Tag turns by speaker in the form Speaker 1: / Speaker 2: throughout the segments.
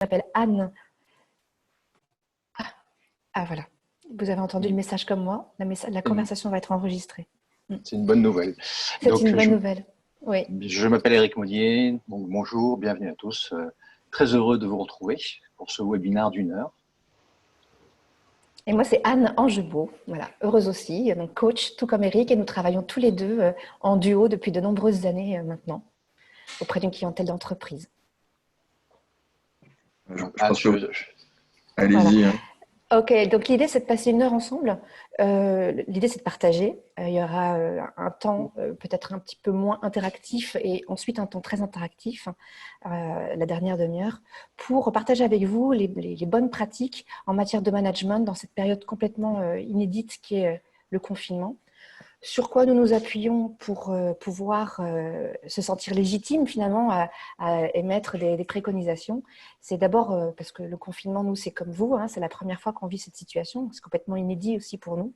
Speaker 1: m'appelle Anne. Ah, voilà. Vous avez entendu le message comme moi. La conversation va être enregistrée.
Speaker 2: C'est une bonne nouvelle.
Speaker 1: C'est une bonne nouvelle. Oui.
Speaker 2: Je m'appelle Éric Monnier. Donc bonjour, bienvenue à tous. Très heureux de vous retrouver pour ce webinaire d'1 heure.
Speaker 1: Et moi, c'est Anne Angebaud, voilà, heureuse aussi, donc coach, tout comme Éric, et nous travaillons tous les deux en duo depuis de nombreuses années maintenant, auprès d'une clientèle d'entreprise.
Speaker 3: Allez-y.
Speaker 1: Voilà. Ok, donc l'idée c'est de passer 1 heure ensemble. L'idée c'est de partager. Il y aura un temps peut-être un petit peu moins interactif et ensuite un temps très interactif, la dernière demi-heure, pour partager avec vous les bonnes pratiques en matière de management dans cette période complètement inédite qui est le confinement. Sur quoi nous nous appuyons pour pouvoir se sentir légitime finalement à émettre des préconisations. C'est d'abord parce que le confinement, nous, c'est comme vous, hein, c'est la première fois qu'on vit cette situation, c'est complètement inédit aussi pour nous.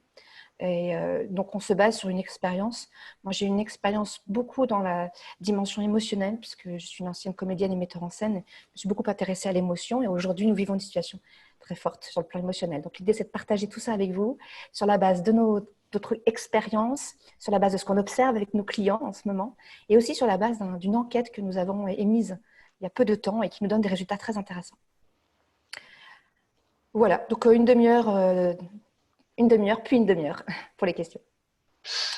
Speaker 1: Et donc, on se base sur une expérience. Moi, j'ai une expérience beaucoup dans la dimension émotionnelle, puisque je suis une ancienne comédienne et metteur en scène. Je me suis beaucoup intéressée à l'émotion et aujourd'hui, nous vivons une situation très forte sur le plan émotionnel. Donc, l'idée, c'est de partager tout ça avec vous sur la base de notre expérience, sur la base de ce qu'on observe avec nos clients en ce moment et aussi sur la base d'une enquête que nous avons émise il y a peu de temps et qui nous donne des résultats très intéressants. Voilà, donc une demi-heure, puis une demi-heure pour les questions.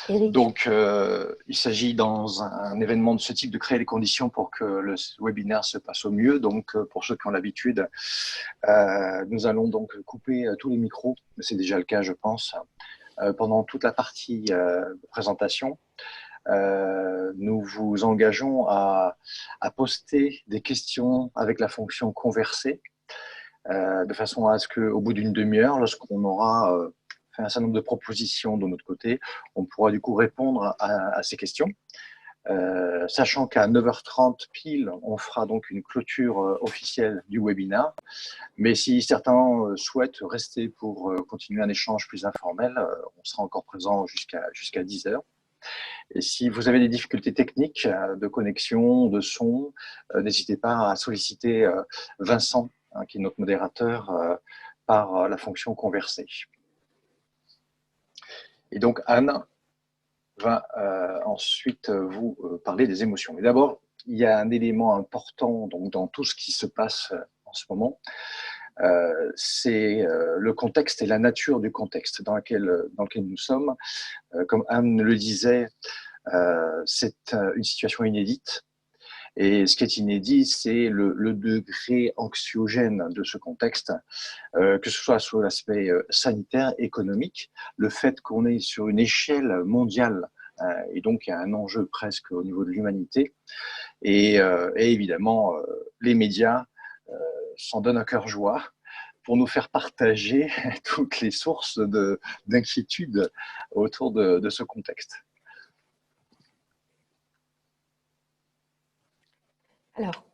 Speaker 1: Éric.
Speaker 2: Donc, il s'agit dans un événement de ce type de créer les conditions pour que le webinaire se passe au mieux. Donc, pour ceux qui ont l'habitude, nous allons donc couper tous les micros. C'est déjà le cas, je pense, pendant toute la partie de présentation. Nous vous engageons à poster des questions avec la fonction converser, de façon à ce qu'au bout d'une demi-heure, lorsqu'on aura fait un certain nombre de propositions de notre côté, on pourra du coup répondre à ces questions. Sachant qu'à 9h30 pile, on fera donc une clôture officielle du webinaire. Mais si certains souhaitent rester pour continuer un échange plus informel, on sera encore présent jusqu'à 10h. Et si vous avez des difficultés techniques de connexion, de son, n'hésitez pas à solliciter Vincent, hein, qui est notre modérateur, par la fonction converser. Et donc Anne va ensuite vous parler des émotions. Mais d'abord, il y a un élément important donc, dans tout ce qui se passe en ce moment, c'est le contexte et la nature du contexte dans lequel nous sommes. Comme Anne le disait, c'est une situation inédite. Et ce qui est inédit, c'est le degré anxiogène de ce contexte, que ce soit sur l'aspect sanitaire, économique, le fait qu'on est sur une échelle mondiale, et donc il y a un enjeu presque au niveau de l'humanité, et évidemment, les médias s'en donnent à cœur joie pour nous faire partager toutes les sources d'inquiétude autour de ce contexte.
Speaker 1: Alors,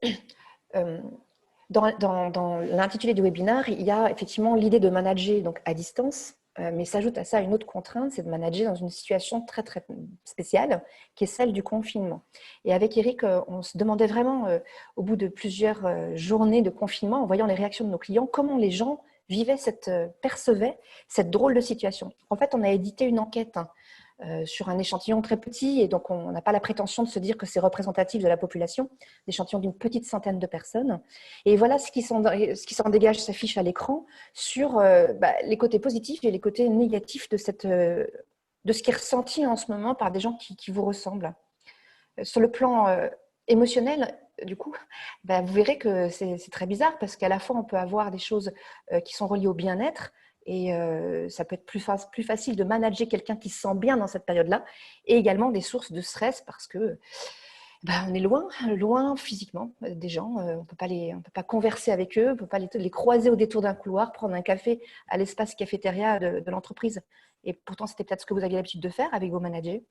Speaker 1: dans l'intitulé du webinaire, il y a effectivement l'idée de manager donc, à distance, mais s'ajoute à ça une autre contrainte, c'est de manager dans une situation très, très spéciale, qui est celle du confinement. Et avec Éric, on se demandait vraiment, au bout de plusieurs journées de confinement, en voyant les réactions de nos clients, comment les gens vivaient, percevaient cette drôle de situation. En fait, on a édité une enquête sur un échantillon très petit, et donc on n'a pas la prétention de se dire que c'est représentatif de la population, l'échantillon d'une petite centaine de personnes. Et voilà ce qui s'en dégage, s'affiche à l'écran sur les côtés positifs et les côtés négatifs de ce qui est ressenti en ce moment par des gens qui vous ressemblent. Sur le plan émotionnel, du coup, vous verrez que c'est très bizarre parce qu'à la fois on peut avoir des choses qui sont reliées au bien-être, et ça peut être plus facile de manager quelqu'un qui se sent bien dans cette période-là, et également des sources de stress parce que on est loin physiquement des gens, on peut pas converser avec eux, on ne peut pas les croiser au détour d'un couloir, prendre un café à l'espace cafétéria de l'entreprise, et pourtant c'était peut-être ce que vous aviez l'habitude de faire avec vos managers.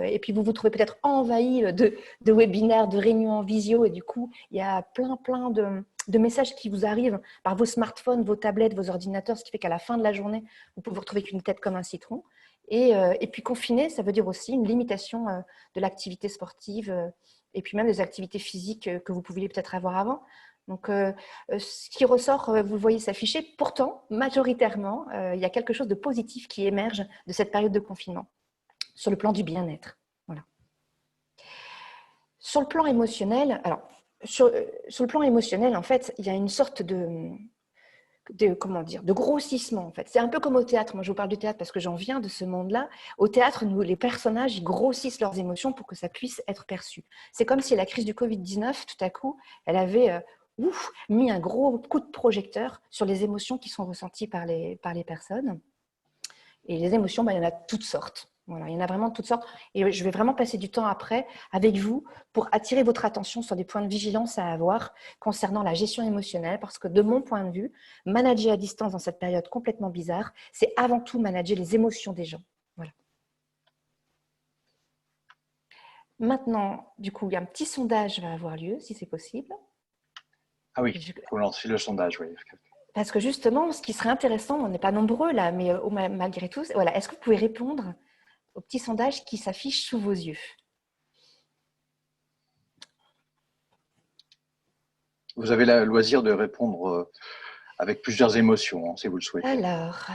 Speaker 1: Et puis vous vous trouvez peut-être envahi de webinaires, de réunions en visio, et du coup il y a plein de messages qui vous arrivent par vos smartphones, vos tablettes, vos ordinateurs, ce qui fait qu'à la fin de la journée, vous pouvez vous retrouver avec une tête comme un citron. Et puis confiné, ça veut dire aussi une limitation de l'activité sportive et puis même des activités physiques que vous pouviez peut-être avoir avant. Donc, ce qui ressort, vous le voyez s'afficher. Pourtant, majoritairement, il y a quelque chose de positif qui émerge de cette période de confinement, sur le plan du bien-être. Voilà. Sur le plan émotionnel, alors, sur le plan émotionnel, en fait, il y a une sorte comment dire, de grossissement, en fait. C'est un peu comme au théâtre. Moi, je vous parle du théâtre parce que j'en viens de ce monde-là. Au théâtre, les personnages, ils grossissent leurs émotions pour que ça puisse être perçu. C'est comme si la crise du Covid-19, tout à coup, elle avait mis un gros coup de projecteur sur les émotions qui sont ressenties par les personnes. Et les émotions, il y en a toutes sortes. Voilà, il y en a vraiment de toutes sortes. Et je vais vraiment passer du temps après avec vous pour attirer votre attention sur des points de vigilance à avoir concernant la gestion émotionnelle. Parce que de mon point de vue, manager à distance dans cette période complètement bizarre, c'est avant tout manager les émotions des gens. Voilà. Maintenant, du coup, il y a un petit sondage va avoir lieu, si c'est possible.
Speaker 2: Ah oui, il faut lancer le sondage, oui.
Speaker 1: Parce que justement, ce qui serait intéressant, on n'est pas nombreux là, mais malgré tout, voilà, est-ce que vous pouvez répondre au petit sondage qui s'affiche sous vos yeux?
Speaker 2: Vous avez le loisir de répondre avec plusieurs émotions, si vous le souhaitez.
Speaker 1: Alors,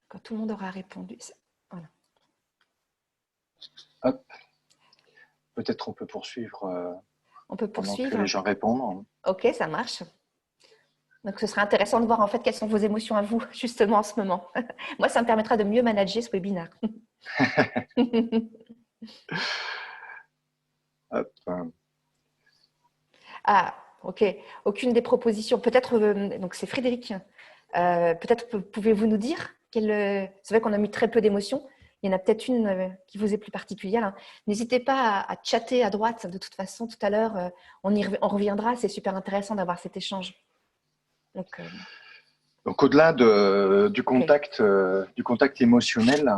Speaker 1: quand tout le monde aura répondu, voilà.
Speaker 2: Hop. Peut-être on peut poursuivre
Speaker 1: On peut
Speaker 2: pendant
Speaker 1: poursuivre.
Speaker 2: que les gens répondent.
Speaker 1: Ok, ça marche. Donc, ce sera intéressant de voir en fait quelles sont vos émotions à vous, justement, en ce moment. Moi, ça me permettra de mieux manager ce webinaire.
Speaker 2: Hop.
Speaker 1: Ah, ok. Aucune des propositions. Peut-être, donc c'est Frédéric. Peut-être pouvez-vous nous dire c'est vrai qu'on a mis très peu d'émotions. Il y en a peut-être une qui vous est plus particulière. Hein. N'hésitez pas à chatter à droite. De toute façon, tout à l'heure, on reviendra. C'est super intéressant d'avoir cet échange.
Speaker 2: Donc au-delà du contact émotionnel,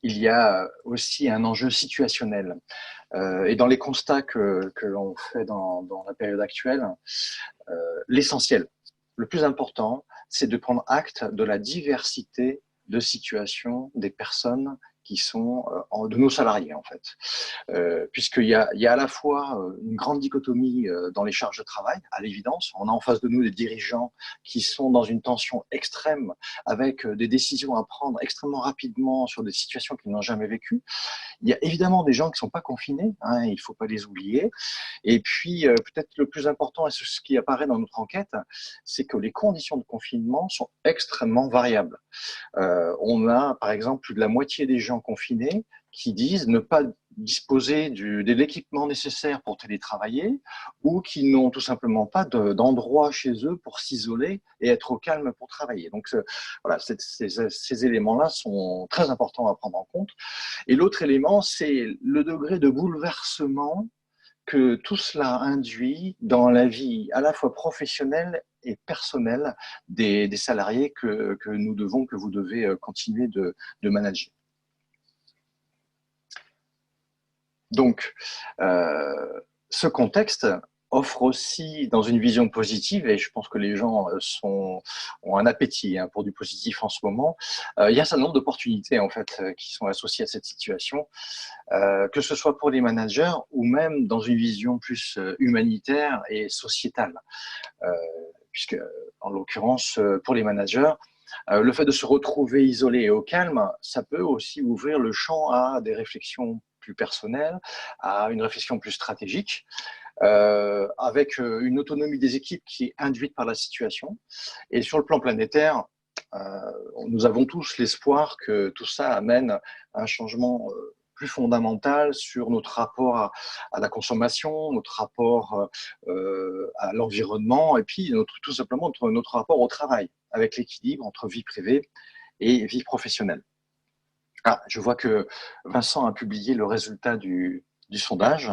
Speaker 2: il y a aussi un enjeu situationnel. Et dans les constats que l'on fait dans la période actuelle, l'essentiel, le plus important, c'est de prendre acte de la diversité de situations des personnes qui sont de nos salariés en fait, puisqu'il y a à la fois une grande dichotomie dans les charges de travail, à l'évidence. On a en face de nous des dirigeants qui sont dans une tension extrême, avec des décisions à prendre extrêmement rapidement sur des situations qu'ils n'ont jamais vécues. Il y a évidemment des gens qui ne sont pas confinés, hein, il ne faut pas les oublier. Et puis, peut-être le plus important, et ce qui apparaît dans notre enquête, c'est que les conditions de confinement sont extrêmement variables. On a, par exemple, plus de la moitié des gens confinés qui disent ne pas disposer de l'équipement nécessaire pour télétravailler ou qui n'ont tout simplement pas d'endroit chez eux pour s'isoler et être au calme pour travailler. Donc, voilà, ces éléments-là sont très importants à prendre en compte. Et l'autre élément, c'est le degré de bouleversement que tout cela induit dans la vie à la fois professionnelle et personnelle des salariés que vous devez continuer de manager. Donc, ce contexte offre aussi, dans une vision positive, et je pense que les gens ont un appétit pour du positif en ce moment, il y a un certain nombre d'opportunités en fait qui sont associées à cette situation, que ce soit pour les managers ou même dans une vision plus humanitaire et sociétale, puisque en l'occurrence pour les managers, le fait de se retrouver isolé et au calme, ça peut aussi ouvrir le champ à des réflexions plus personnelles, à une réflexion plus stratégique, avec une autonomie des équipes qui est induite par la situation. Et sur le plan planétaire, nous avons tous l'espoir que tout ça amène un changement plus fondamental sur notre rapport à la consommation, notre rapport à l'environnement et puis tout simplement notre rapport au travail, avec l'équilibre entre vie privée et vie professionnelle. Ah, je vois que Vincent a publié le résultat du sondage.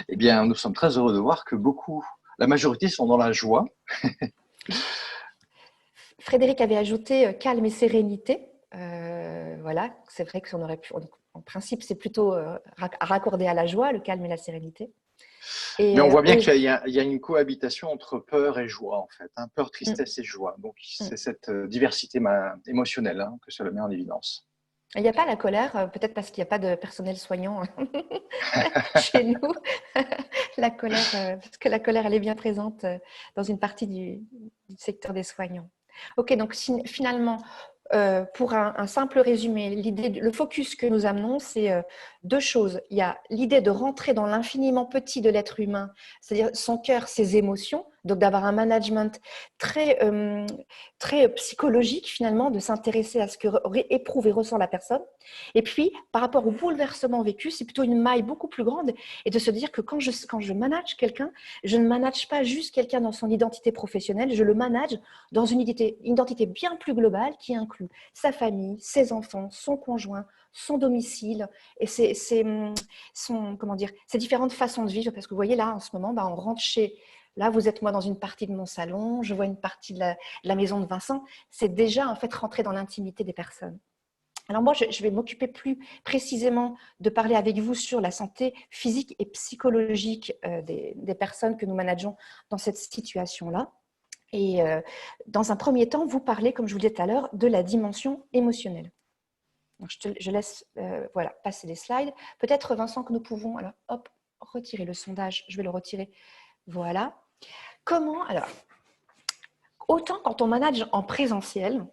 Speaker 2: Eh bien, nous sommes très heureux de voir que la majorité sont dans la joie.
Speaker 1: Frédéric avait ajouté calme et sérénité. Voilà, c'est vrai que en principe, c'est plutôt raccordé à la joie, le calme et la sérénité. Et,
Speaker 2: Mais on voit bien
Speaker 1: et
Speaker 2: qu'il y a une cohabitation entre peur et joie, en fait, hein, peur,
Speaker 1: mm,
Speaker 2: tristesse et joie. Donc,
Speaker 1: mm.
Speaker 2: c'est cette diversité émotionnelle hein, que cela met en évidence.
Speaker 1: Il n'y a pas la colère, peut-être parce qu'il n'y a pas de personnel soignant chez nous. La colère, parce que la colère, elle est bien présente dans une partie du secteur des soignants. Ok, donc finalement, pour un simple résumé, le focus que nous amenons, c'est deux choses. Il y a l'idée de rentrer dans l'infiniment petit de l'être humain, c'est-à-dire son cœur, ses émotions, donc d'avoir un management très psychologique finalement, de s'intéresser à ce que éprouve et ressent la personne. Et puis, par rapport au bouleversement vécu, c'est plutôt une maille beaucoup plus grande et de se dire que quand je manage quelqu'un, je ne manage pas juste quelqu'un dans son identité professionnelle, je le manage dans une identité bien plus globale qui inclut sa famille, ses enfants, son conjoint, son domicile et comment dire, ses différentes façons de vivre. Parce que vous voyez là, en ce moment, on rentre chez... Là, vous êtes moi dans une partie de mon salon, je vois une partie de la maison de Vincent. C'est déjà en fait rentrer dans l'intimité des personnes. Alors moi, je vais m'occuper plus précisément de parler avec vous sur la santé physique et psychologique des personnes que nous manageons dans cette situation-là. Et dans un premier temps, vous parlez, comme je vous le disais tout à l'heure, de la dimension émotionnelle. Donc, je laisse voilà, passer les slides. Peut-être, Vincent, que nous pouvons alors, hop, retirer le sondage. Je vais le retirer. Voilà. Comment, alors, autant quand on manage en présentiel,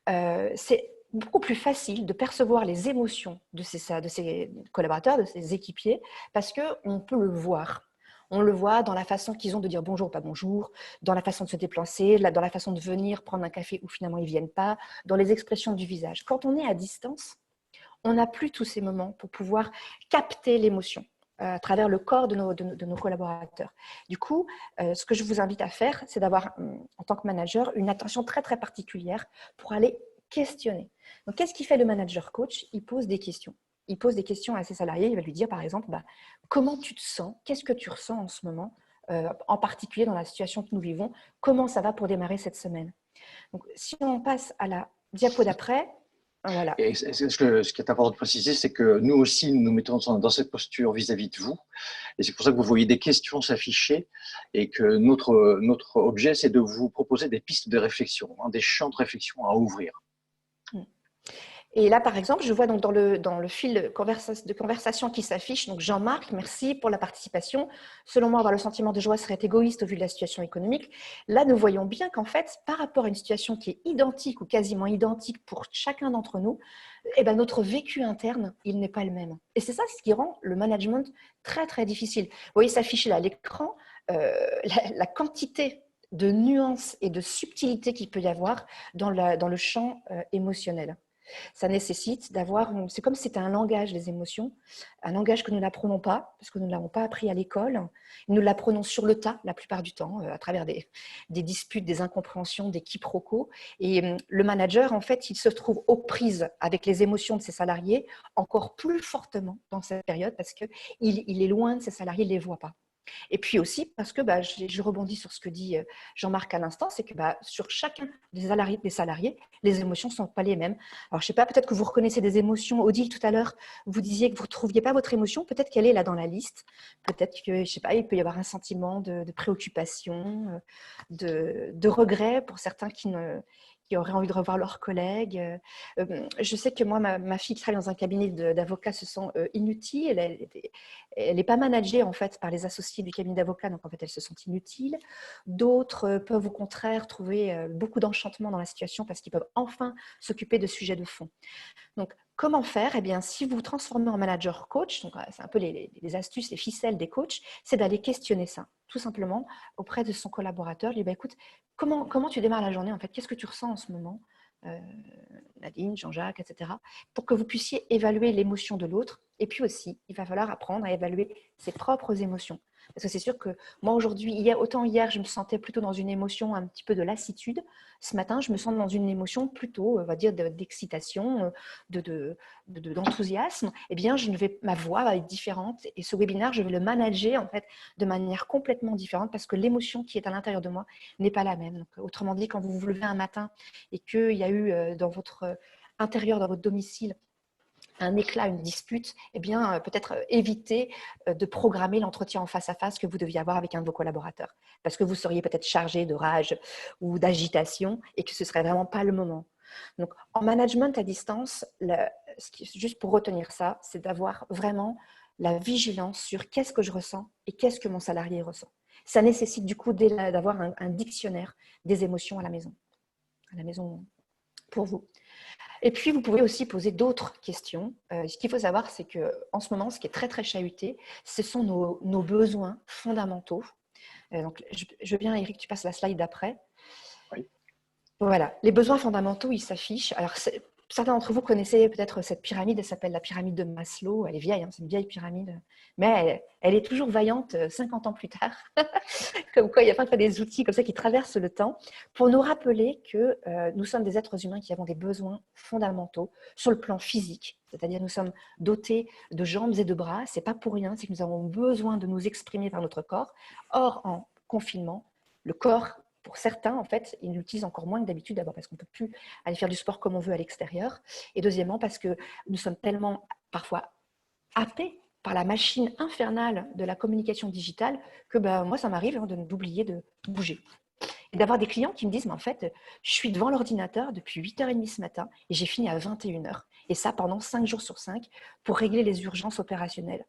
Speaker 1: c'est beaucoup plus facile de percevoir les émotions de ses collaborateurs, de ses équipiers, parce qu'on peut le voir. On le voit dans la façon qu'ils ont de dire bonjour ou pas bonjour, dans la façon de se déplacer, dans la façon de venir prendre un café où finalement ils ne viennent pas, dans les expressions du visage. Quand on est à distance, on n'a plus tous ces moments pour pouvoir capter l'émotion à travers le corps de nos collaborateurs. Du coup, ce que je vous invite à faire, c'est d'avoir, en tant que manager, une attention très, très particulière pour aller questionner. Donc, qu'est-ce qu'il fait le manager coach? Il pose des questions. Il pose des questions à ses salariés. Il va lui dire, par exemple, comment tu te sens? Qu'est-ce que tu ressens en ce moment? En particulier dans la situation que nous vivons, comment ça va pour démarrer cette semaine? Donc, si on passe à la diapo d'après, voilà.
Speaker 2: Et ce qui est important de préciser, c'est que nous aussi, nous nous mettons dans cette posture vis-à-vis de vous. Et c'est pour ça que vous voyez des questions s'afficher et que notre objet, c'est de vous proposer des pistes de réflexion, hein, des champs de réflexion à ouvrir.
Speaker 1: Et là, par exemple, je vois donc dans le fil de conversation qui s'affiche, donc Jean-Marc, merci pour la participation. Selon moi, avoir le sentiment de joie serait égoïste au vu de la situation économique. Là, nous voyons bien qu'en fait, par rapport à une situation qui est identique ou quasiment identique pour chacun d'entre nous, notre vécu interne, il n'est pas le même. Et c'est ça ce qui rend le management très, très difficile. Vous voyez s'afficher là à l'écran la quantité de nuances et de subtilités qu'il peut y avoir dans le champ émotionnel. Ça nécessite d'avoir, c'est comme si c'était un langage, les émotions, un langage que nous n'apprenons pas, parce que nous ne l'avons pas appris à l'école. Nous l'apprenons sur le tas, la plupart du temps, à travers des disputes, des incompréhensions, des quiproquos. Et le manager, en fait, il se trouve aux prises avec les émotions de ses salariés encore plus fortement dans cette période, parce qu'il est loin de ses salariés, il ne les voit pas. Et puis aussi parce que je rebondis sur ce que dit Jean-Marc à l'instant, c'est que sur chacun des salariés, les émotions ne sont pas les mêmes. Alors je ne sais pas, peut-être que vous reconnaissez des émotions. Odile, tout à l'heure, vous disiez que vous ne retrouviez pas votre émotion, peut-être qu'elle est là dans la liste, peut-être que, je ne sais pas, il peut y avoir un sentiment de préoccupation, de regret pour certains qui auraient envie de revoir leurs collègues. Je sais que moi, ma fille qui travaille dans un cabinet d'avocats se sent inutile. Elle n'est pas managée en fait par les associés du cabinet d'avocats, donc en fait elle se sent inutile. D'autres peuvent au contraire trouver beaucoup d'enchantement dans la situation parce qu'ils peuvent enfin s'occuper de sujets de fond. Donc, comment faire? Eh bien, si vous vous transformez en manager coach, donc c'est un peu les astuces, les ficelles des coachs, c'est d'aller questionner ça, tout simplement, auprès de son collaborateur. Lui, écoute, comment tu démarres la journée en fait? Qu'est-ce que tu ressens en ce moment? Nadine, Jean-Jacques, etc., pour que vous puissiez évaluer l'émotion de l'autre. Et puis aussi, il va falloir apprendre à évaluer ses propres émotions. Parce que c'est sûr que moi, aujourd'hui, autant hier, je me sentais plutôt dans une émotion un petit peu de lassitude. Ce matin, je me sens dans une émotion plutôt, on va dire, d'excitation, d'enthousiasme. Eh bien, ma voix va être différente. Et ce webinaire, je vais le manager, en fait, de manière complètement différente parce que l'émotion qui est à l'intérieur de moi n'est pas la même. Donc, autrement dit, quand vous vous levez un matin et qu'il y a eu dans votre intérieur, dans votre domicile, un éclat, une dispute, eh bien, peut-être éviter de programmer l'entretien en face à face que vous deviez avoir avec un de vos collaborateurs. Parce que vous seriez peut-être chargé de rage ou d'agitation et que ce ne serait vraiment pas le moment. Donc, en management à distance, juste pour retenir ça, c'est d'avoir vraiment la vigilance sur qu'est-ce que je ressens et qu'est-ce que mon salarié ressent. Ça nécessite du coup d'avoir un dictionnaire des émotions à la maison pour vous. Et puis, vous pouvez aussi poser d'autres questions. Ce qu'il faut savoir, c'est qu'en ce moment, ce qui est très, très chahuté, ce sont nos besoins fondamentaux. Donc, je veux bien, Eric, tu passes la slide d'après.
Speaker 2: Oui.
Speaker 1: Voilà, les besoins fondamentaux, ils s'affichent. Alors, certains d'entre vous connaissez peut-être cette pyramide, elle s'appelle la pyramide de Maslow. Elle est vieille, hein, c'est une vieille pyramide, mais elle est toujours vaillante 50 ans plus tard. Comme quoi, il y a plein de des outils comme ça qui traversent le temps pour nous rappeler que nous sommes des êtres humains qui avons des besoins fondamentaux sur le plan physique. C'est-à-dire nous sommes dotés de jambes et de bras. Ce n'est pas pour rien, c'est que nous avons besoin de nous exprimer par notre corps. Or, en confinement, le corps, pour certains, en fait, ils l'utilisent encore moins que d'habitude, d'abord parce qu'on ne peut plus aller faire du sport comme on veut à l'extérieur, et deuxièmement parce que nous sommes tellement parfois happés par la machine infernale de la communication digitale que moi, ça m'arrive d'oublier de bouger. Et d'avoir des clients qui me disent, mais en fait, je suis devant l'ordinateur depuis 8h30 ce matin et j'ai fini à 21h. Et ça pendant 5 jours sur 5 pour régler les urgences opérationnelles.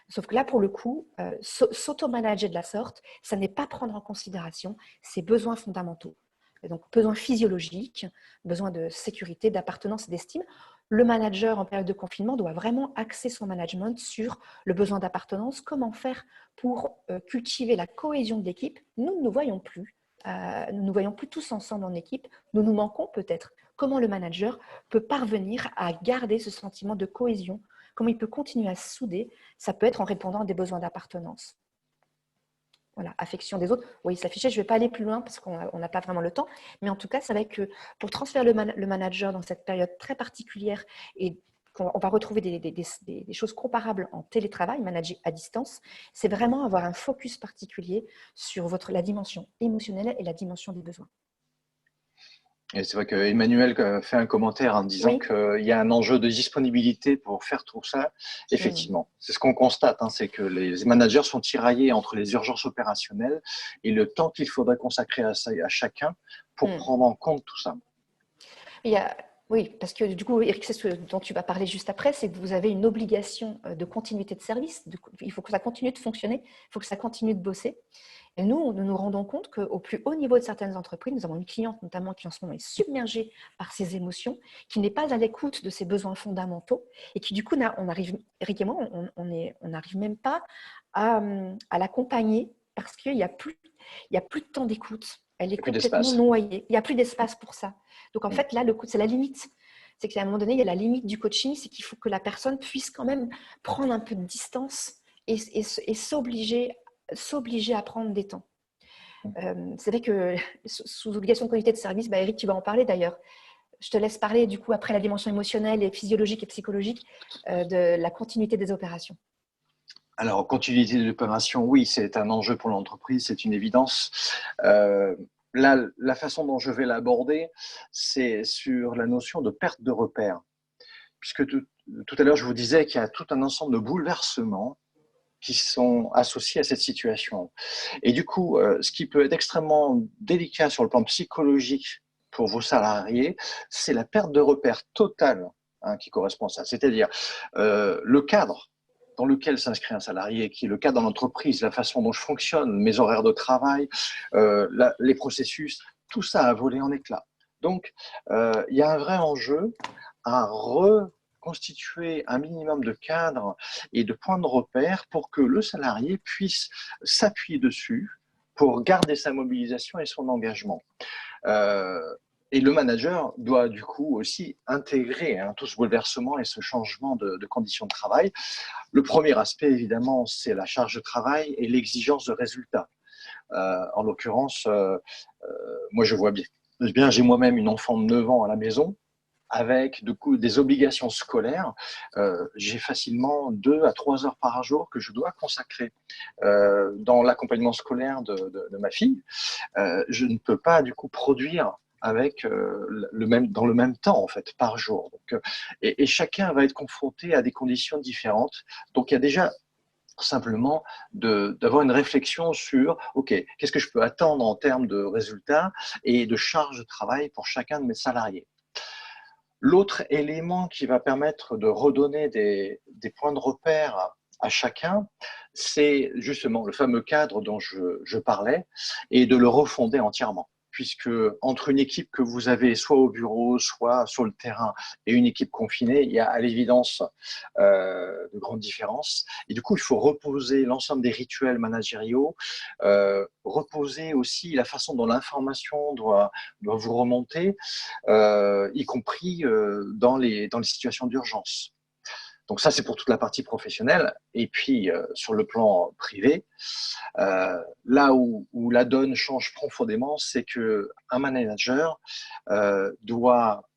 Speaker 1: Sauf que là, pour le coup, s'auto-manager de la sorte, ça n'est pas prendre en considération ces besoins fondamentaux. Et donc, besoins physiologiques, besoins de sécurité, d'appartenance et d'estime. Le manager en période de confinement doit vraiment axer son management sur le besoin d'appartenance. Comment faire pour cultiver la cohésion de l'équipe? Nous ne nous voyons plus. Nous ne nous voyons plus tous ensemble en équipe. Nous nous manquons peut-être. Comment le manager peut parvenir à garder ce sentiment de cohésion? Comment il peut continuer à se souder? Ça peut être en répondant à des besoins d'appartenance. Voilà, affection des autres. Oui, il s'affichait, je ne vais pas aller plus loin parce qu'on n'a pas vraiment le temps. Mais en tout cas, c'est vrai que pour transférer le manager dans cette période très particulière et on va retrouver des choses comparables en télétravail, manager à distance, c'est vraiment avoir un focus particulier sur la dimension émotionnelle et la dimension des besoins.
Speaker 2: Et c'est vrai que Emmanuel fait un commentaire en disant qu'il y a un enjeu de disponibilité pour faire tout ça. Effectivement, c'est ce qu'on constate, hein, c'est que les managers sont tiraillés entre les urgences opérationnelles et le temps qu'il faudrait consacrer à chacun pour prendre en compte tout ça.
Speaker 1: Oui, parce que du coup, Eric, c'est ce dont tu vas parler juste après, c'est que vous avez une obligation de continuité de service. Il faut que ça continue de fonctionner, il faut que ça continue de bosser. Et nous nous rendons compte qu'au plus haut niveau de certaines entreprises, nous avons une cliente notamment qui en ce moment est submergée par ses émotions, qui n'est pas à l'écoute de ses besoins fondamentaux et qui du coup, Eric et moi, on n'arrive même pas à l'accompagner parce qu'il n'y a plus de temps d'écoute. Elle est complètement noyée. Il n'y a plus d'espace pour ça. Donc, en fait, là, c'est la limite. C'est qu'à un moment donné, il y a la limite du coaching, c'est qu'il faut que la personne puisse quand même prendre un peu de distance et s'obliger à prendre des temps. C'est vrai que sous obligation de continuité de service, Eric, tu vas en parler d'ailleurs. Je te laisse parler du coup après la dimension émotionnelle et physiologique et psychologique de la continuité des opérations.
Speaker 2: Alors, continuité de l'opération, oui, c'est un enjeu pour l'entreprise, c'est une évidence. Là, la façon dont je vais l'aborder, c'est sur la notion de perte de repère. Puisque tout à l'heure, je vous disais qu'il y a tout un ensemble de bouleversements qui sont associés à cette situation. Et du coup, ce qui peut être extrêmement délicat sur le plan psychologique pour vos salariés, c'est la perte de repère totale qui correspond à ça. C'est-à-dire le cadre dans lequel s'inscrit un salarié, qui est le cas dans l'entreprise, la façon dont je fonctionne, mes horaires de travail, les processus, tout ça a volé en éclats. Donc, il y a un vrai enjeu à reconstituer un minimum de cadre et de points de repère pour que le salarié puisse s'appuyer dessus pour garder sa mobilisation et son engagement. Et le manager doit du coup aussi intégrer tout ce bouleversement et ce changement de conditions de travail. Le premier aspect, évidemment, c'est la charge de travail et l'exigence de résultats. En l'occurrence, moi je vois bien, j'ai moi-même une enfant de 9 ans à la maison, avec du coup des obligations scolaires. J'ai facilement 2 à 3 heures par jour que je dois consacrer dans l'accompagnement scolaire de ma fille. Je ne peux pas du coup produire avec dans le même temps, en fait, par jour. Donc, et chacun va être confronté à des conditions différentes. Donc, il y a déjà simplement d'avoir une réflexion sur, OK, qu'est-ce que je peux attendre en termes de résultats et de charge de travail pour chacun de mes salariés. L'autre élément qui va permettre de redonner des points de repère à chacun, c'est justement le fameux cadre dont je parlais et de le refonder entièrement. Puisque entre une équipe que vous avez soit au bureau, soit sur le terrain, et une équipe confinée, il y a à l'évidence de grandes différences. Et du coup, il faut reposer l'ensemble des rituels managériaux, reposer aussi la façon dont l'information doit vous remonter, y compris dans les situations d'urgence. Donc ça, c'est pour toute la partie professionnelle. Et puis, sur le plan privé, là où la donne change profondément, c'est qu'un manager doit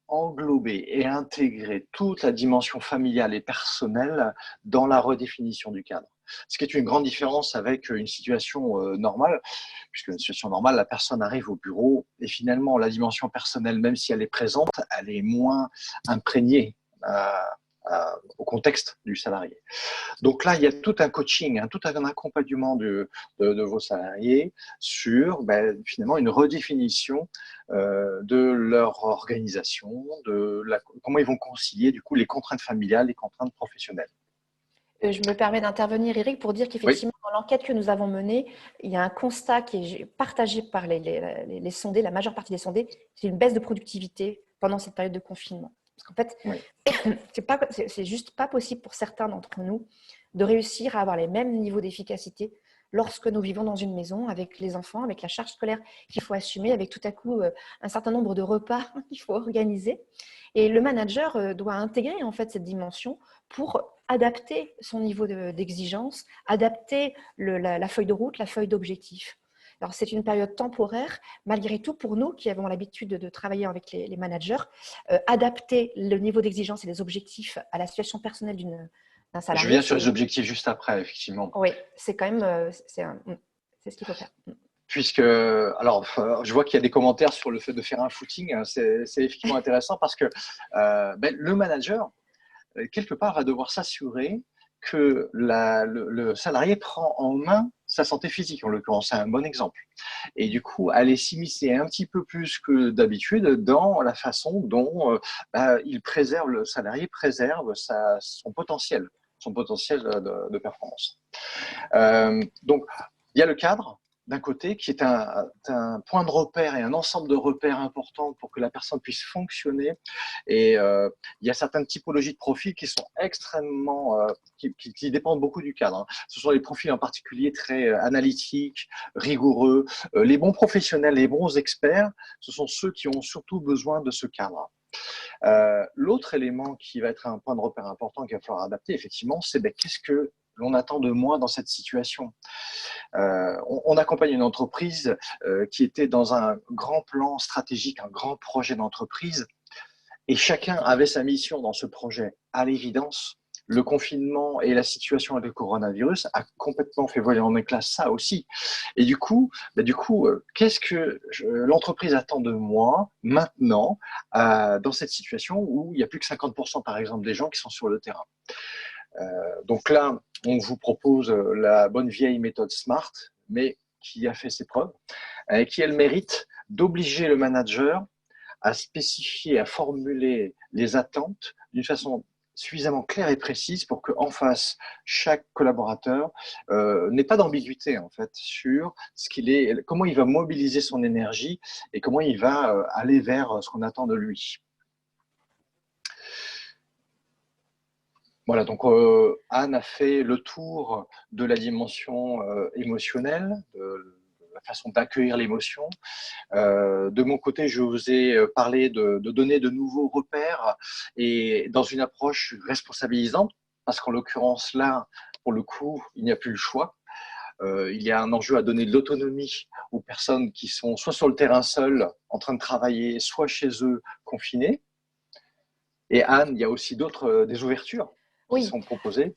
Speaker 2: englober et intégrer toute la dimension familiale et personnelle dans la redéfinition du cadre. Ce qui est une grande différence avec une situation normale, puisque une situation normale, la personne arrive au bureau et finalement la dimension personnelle, même si elle est présente, elle est moins imprégnée au contexte du salarié. Donc là, il y a tout un coaching, tout un accompagnement de vos salariés sur finalement une redéfinition de leur organisation, comment ils vont concilier du coup les contraintes familiales, les contraintes professionnelles.
Speaker 1: Je me permets d'intervenir, Eric, pour dire
Speaker 2: Oui.
Speaker 1: qu'effectivement, dans l'enquête que nous avons menée, il y a un constat qui est partagé par les sondés, la majeure partie des sondés, c'est une baisse de productivité pendant cette période de confinement. Parce qu'en fait, oui, c'est juste pas possible pour certains d'entre nous de réussir à avoir les mêmes niveaux d'efficacité lorsque nous vivons dans une maison avec les enfants, avec la charge scolaire qu'il faut assumer, avec tout à coup un certain nombre de repas qu'il faut organiser. Et le manager doit intégrer en fait cette dimension pour adapter son niveau d'exigence, adapter la feuille de route, la feuille d'objectif. Alors, c'est une période temporaire. Malgré tout, pour nous qui avons l'habitude de travailler avec les managers, adapter le niveau d'exigence et les objectifs à la situation personnelle d'un salarié.
Speaker 2: Je viens sur les objectifs juste après, effectivement.
Speaker 1: Oui, c'est quand même c'est ce qu'il faut faire.
Speaker 2: Puisque, alors, je vois qu'il y a des commentaires sur le fait de faire un footing. C'est effectivement intéressant parce que le manager, quelque part, va devoir s'assurer que le salarié prend en main sa santé physique, en l'occurrence, c'est un bon exemple. Et du coup, aller s'immiscer un petit peu plus que d'habitude dans la façon dont le salarié préserve son potentiel de performance. Donc, il y a le cadre, d'un côté, qui est un point de repère et un ensemble de repères importants pour que la personne puisse fonctionner. Et il y a certaines typologies de profils qui sont extrêmement, qui dépendent beaucoup du cadre. Hein. Ce sont les profils en particulier très analytiques, rigoureux. Les bons professionnels, les bons experts, ce sont ceux qui ont surtout besoin de ce cadre. L'autre élément qui va être un point de repère important qu'il va falloir adapter, effectivement, c'est qu'est-ce que l'on attend de moi dans cette situation. On accompagne une entreprise qui était dans un grand plan stratégique, un grand projet d'entreprise, et chacun avait sa mission dans ce projet. À l'évidence, le confinement et la situation avec le coronavirus a complètement fait voler en éclats ça aussi. Et du coup, qu'est-ce que l'entreprise attend de moi maintenant dans cette situation où il n'y a plus que 50% par exemple des gens qui sont sur le terrain. Donc là, on vous propose la bonne vieille méthode SMART, mais qui a fait ses preuves, et qui a le mérite d'obliger le manager à spécifier, à formuler les attentes d'une façon suffisamment claire et précise pour qu'en face, chaque collaborateur n'ait pas d'ambiguïté en fait sur comment il va mobiliser son énergie et comment il va aller vers ce qu'on attend de lui. Voilà, donc Anne a fait le tour de la dimension émotionnelle, de la façon d'accueillir l'émotion. De mon côté, je vous ai parlé de donner de nouveaux repères et dans une approche responsabilisante, parce qu'en l'occurrence là, pour le coup, il n'y a plus le choix. Il y a un enjeu à donner de l'autonomie aux personnes qui sont soit sur le terrain seules, en train de travailler, soit chez eux, confinés. Et Anne, il y a aussi des ouvertures qui sont proposées.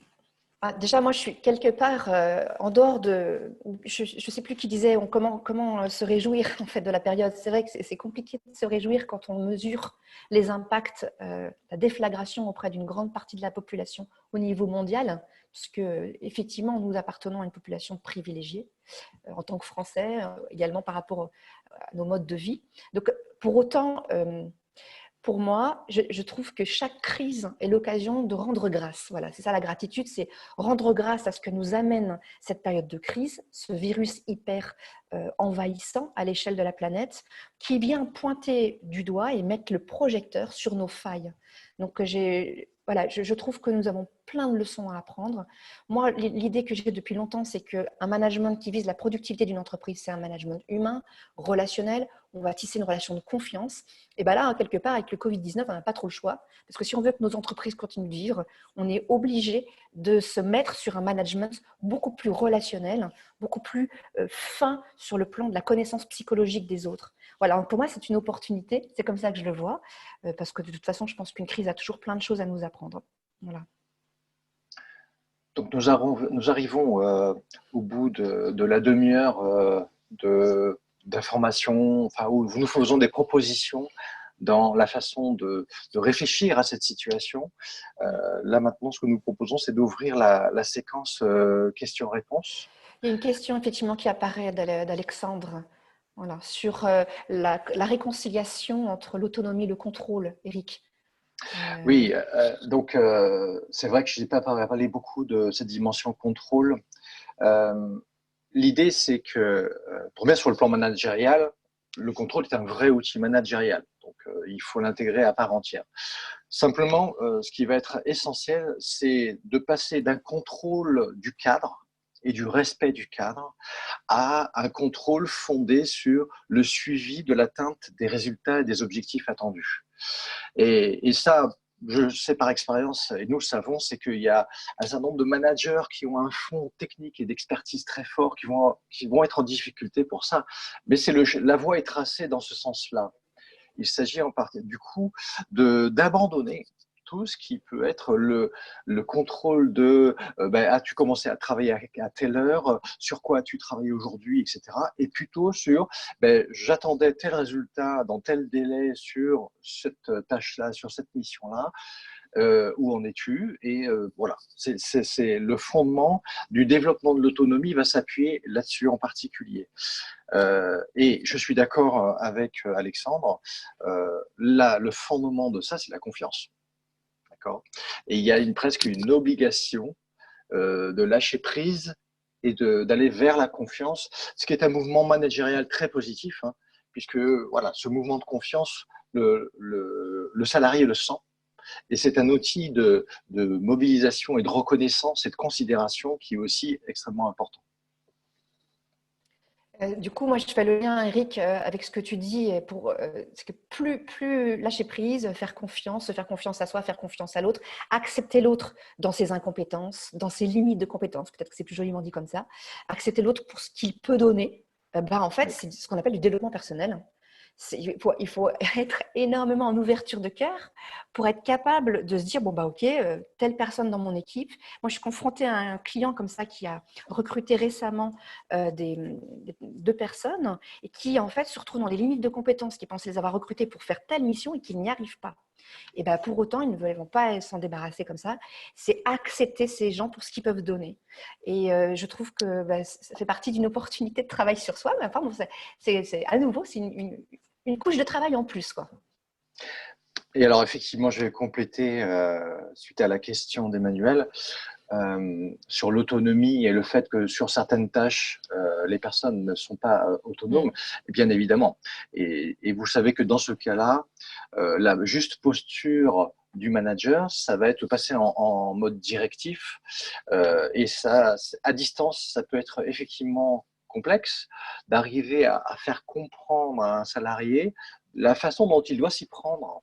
Speaker 1: Déjà, moi, je suis quelque part en dehors de. Je ne sais plus qui disait comment se réjouir en fait de la période. C'est vrai que c'est compliqué de se réjouir quand on mesure les impacts, la déflagration auprès d'une grande partie de la population au niveau mondial, puisque effectivement, nous appartenons à une population privilégiée en tant que Français, également par rapport à nos modes de vie. Donc, pour autant. Pour moi, je trouve que chaque crise est l'occasion de rendre grâce. Voilà, c'est ça la gratitude, c'est rendre grâce à ce que nous amène cette période de crise, ce virus hyper envahissant à l'échelle de la planète, qui vient pointer du doigt et mettre le projecteur sur nos failles. Donc, voilà, je trouve que nous avons plein de leçons à apprendre. Moi, l'idée que j'ai depuis longtemps, c'est qu'un management qui vise la productivité d'une entreprise, c'est un management humain, relationnel. On va tisser une relation de confiance. Et bien là, quelque part, avec le Covid-19, on n'a pas trop le choix. Parce que si on veut que nos entreprises continuent de vivre, on est obligé de se mettre sur un management beaucoup plus relationnel, beaucoup plus fin sur le plan de la connaissance psychologique des autres. Voilà, donc pour moi, c'est une opportunité. C'est comme ça que je le vois. Parce que de toute façon, je pense qu'une crise a toujours plein de choses à nous apprendre. Voilà.
Speaker 2: Donc nous arrivons au bout de la demi-heure d'information, enfin, où nous faisons des propositions dans la façon de réfléchir à cette situation. Là maintenant, ce que nous proposons, c'est d'ouvrir la séquence questions-réponses.
Speaker 1: Il y a une question effectivement qui apparaît d'Alexandre, voilà, sur la réconciliation entre l'autonomie et le contrôle, Eric.
Speaker 2: Oui, donc c'est vrai que je n'ai pas parlé beaucoup de cette dimension contrôle. L'idée, c'est que, pour bien sur le plan managérial, le contrôle est un vrai outil managérial. Donc, il faut l'intégrer à part entière. Simplement, ce qui va être essentiel, c'est de passer d'un contrôle du cadre et du respect du cadre à un contrôle fondé sur le suivi de l'atteinte des résultats et des objectifs attendus. Et ça, je sais par expérience, et nous le savons, c'est qu'il y a un certain nombre de managers qui ont un fond technique et d'expertise très fort, qui vont être en difficulté pour ça. Mais la voie est tracée dans ce sens-là. Il s'agit en partie, du coup, d'abandonner tout ce qui peut être le contrôle de as-tu commencé à travailler à telle heure, sur quoi as-tu travaillé aujourd'hui, etc. Et plutôt sur j'attendais tel résultat dans tel délai sur cette tâche-là, sur cette mission-là. Où en es-tu? Et voilà, c'est le fondement du développement de l'autonomie va s'appuyer là-dessus en particulier. Et je suis d'accord avec Alexandre, le fondement de ça, c'est la confiance. D'accord. Et il y a presque une obligation de lâcher prise et d'aller vers la confiance, ce qui est un mouvement managérial très positif, hein, puisque voilà, ce mouvement de confiance, le salarié le sent. Et c'est un outil de mobilisation et de reconnaissance et de considération qui est aussi extrêmement important.
Speaker 1: Du coup, moi, je fais le lien, Eric, avec ce que tu dis. C'est que plus lâcher prise, faire confiance, se faire confiance à soi, faire confiance à l'autre, accepter l'autre dans ses incompétences, dans ses limites de compétences, peut-être que c'est plus joliment dit comme ça, accepter l'autre pour ce qu'il peut donner, en fait, c'est ce qu'on appelle du développement personnel. Il faut être énormément en ouverture de cœur pour être capable de se dire, bon, ok, telle personne dans mon équipe. Moi, je suis confrontée à un client comme ça qui a recruté récemment deux personnes et qui, en fait, se retrouvent dans les limites de compétences, qui pensent les avoir recrutées pour faire telle mission et qui n'y arrivent pas. Et pour autant, ils ne vont pas s'en débarrasser comme ça. C'est accepter ces gens pour ce qu'ils peuvent donner. Et je trouve que ça fait partie d'une opportunité de travail sur soi. Mais enfin, à nouveau, c'est une couche de travail en plus, quoi.
Speaker 2: Et alors, effectivement, je vais compléter suite à la question d'Emmanuel sur l'autonomie et le fait que sur certaines tâches, les personnes ne sont pas autonomes, bien évidemment. Et vous savez que dans ce cas-là, la juste posture du manager, ça va être passer en mode directif. Et ça, à distance, ça peut être effectivement complexe d'arriver à faire comprendre à un salarié la façon dont il doit s'y prendre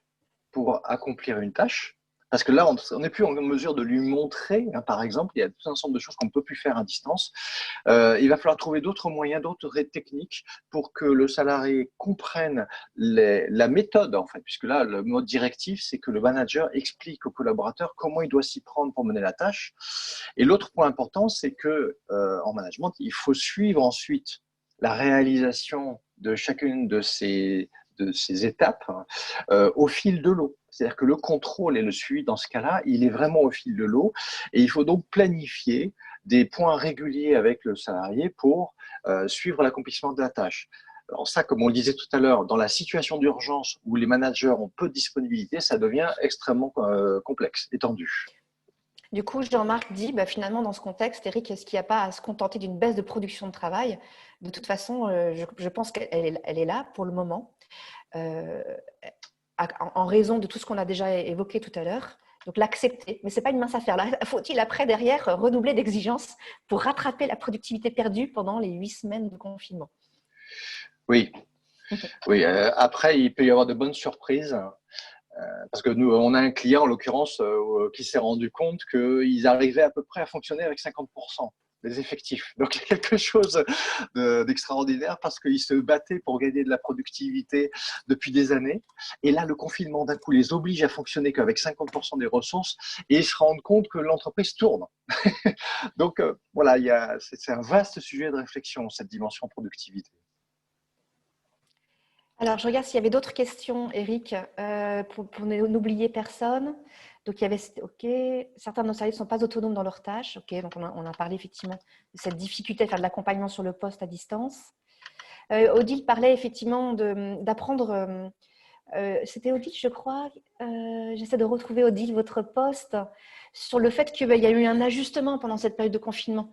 Speaker 2: pour accomplir une tâche, Parce que là, on n'est plus en mesure de lui montrer, hein, par exemple, il y a tout un ensemble de choses qu'on ne peut plus faire à distance. Il va falloir trouver d'autres moyens, d'autres techniques pour que le salarié comprenne la méthode, en fait, puisque là, le mode directif, c'est que le manager explique au collaborateur comment il doit s'y prendre pour mener la tâche. Et l'autre point important, c'est que en management, il faut suivre ensuite la réalisation de chacune de ces étapes au fil de l'eau. C'est-à-dire que le contrôle et le suivi dans ce cas-là, il est vraiment au fil de l'eau et il faut donc planifier des points réguliers avec le salarié pour suivre l'accomplissement de la tâche. Alors ça, comme on le disait tout à l'heure, dans la situation d'urgence où les managers ont peu de disponibilité, ça devient extrêmement complexe et tendu.
Speaker 1: Du coup, Jean-Marc dit, finalement, dans ce contexte, Eric, est-ce qu'il n'y a pas à se contenter d'une baisse de production de travail? De toute façon, je pense qu'elle est là pour le moment, en raison de tout ce qu'on a déjà évoqué tout à l'heure. Donc, l'accepter. Mais ce n'est pas une mince affaire. Là, faut-il après, derrière, redoubler d'exigences pour rattraper la productivité perdue pendant les 8 semaines de confinement?
Speaker 2: Oui, oui. Après, il peut y avoir de bonnes surprises. Parce que nous, on a un client, en l'occurrence, qui s'est rendu compte qu'ils arrivaient à peu près à fonctionner avec 50% des effectifs. Donc, il y a quelque chose d'extraordinaire parce qu'ils se battaient pour gagner de la productivité depuis des années. Et là, le confinement, d'un coup, les oblige à fonctionner qu'avec 50% des ressources et ils se rendent compte que l'entreprise tourne. Donc, voilà, c'est un vaste sujet de réflexion, cette dimension productivité.
Speaker 1: Alors, je regarde s'il y avait d'autres questions, Eric, pour n'oublier personne. Donc, il y avait, OK, certains de nos services ne sont pas autonomes dans leurs tâches. OK, donc on a parlé effectivement de cette difficulté à faire de l'accompagnement sur le poste à distance. Odile parlait effectivement d'apprendre. C'était Odile, je crois. J'essaie de retrouver, Odile, votre poste sur le fait qu'il y a eu un ajustement pendant cette période de confinement.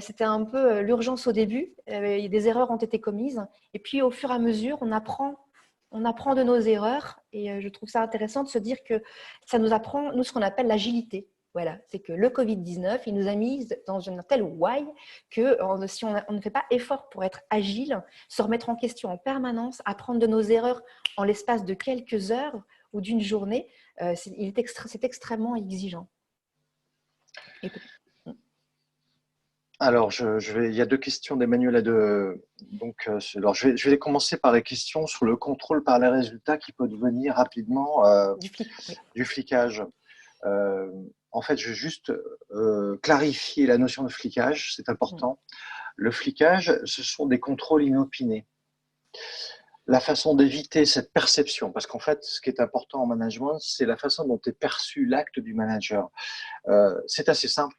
Speaker 1: C'était un peu l'urgence au début. Des erreurs ont été commises. Et puis, au fur et à mesure, on apprend de nos erreurs. Et je trouve ça intéressant de se dire que ça nous apprend, nous, ce qu'on appelle l'agilité. Voilà, c'est que le Covid-19, il nous a mis dans une telle ouaille que si on ne fait pas effort pour être agile, se remettre en question en permanence, apprendre de nos erreurs en l'espace de quelques heures ou d'une journée, c'est extrêmement exigeant.
Speaker 2: Alors, il y a deux questions d'Emmanuel. Donc, alors, je vais commencer par les questions sur le contrôle par les résultats qui peut devenir rapidement du flicage. En fait, je vais juste clarifier la notion de flicage, c'est important. Le flicage, ce sont des contrôles inopinés. La façon d'éviter cette perception, parce qu'en fait, ce qui est important en management, c'est la façon dont est perçu l'acte du manager. C'est assez simple.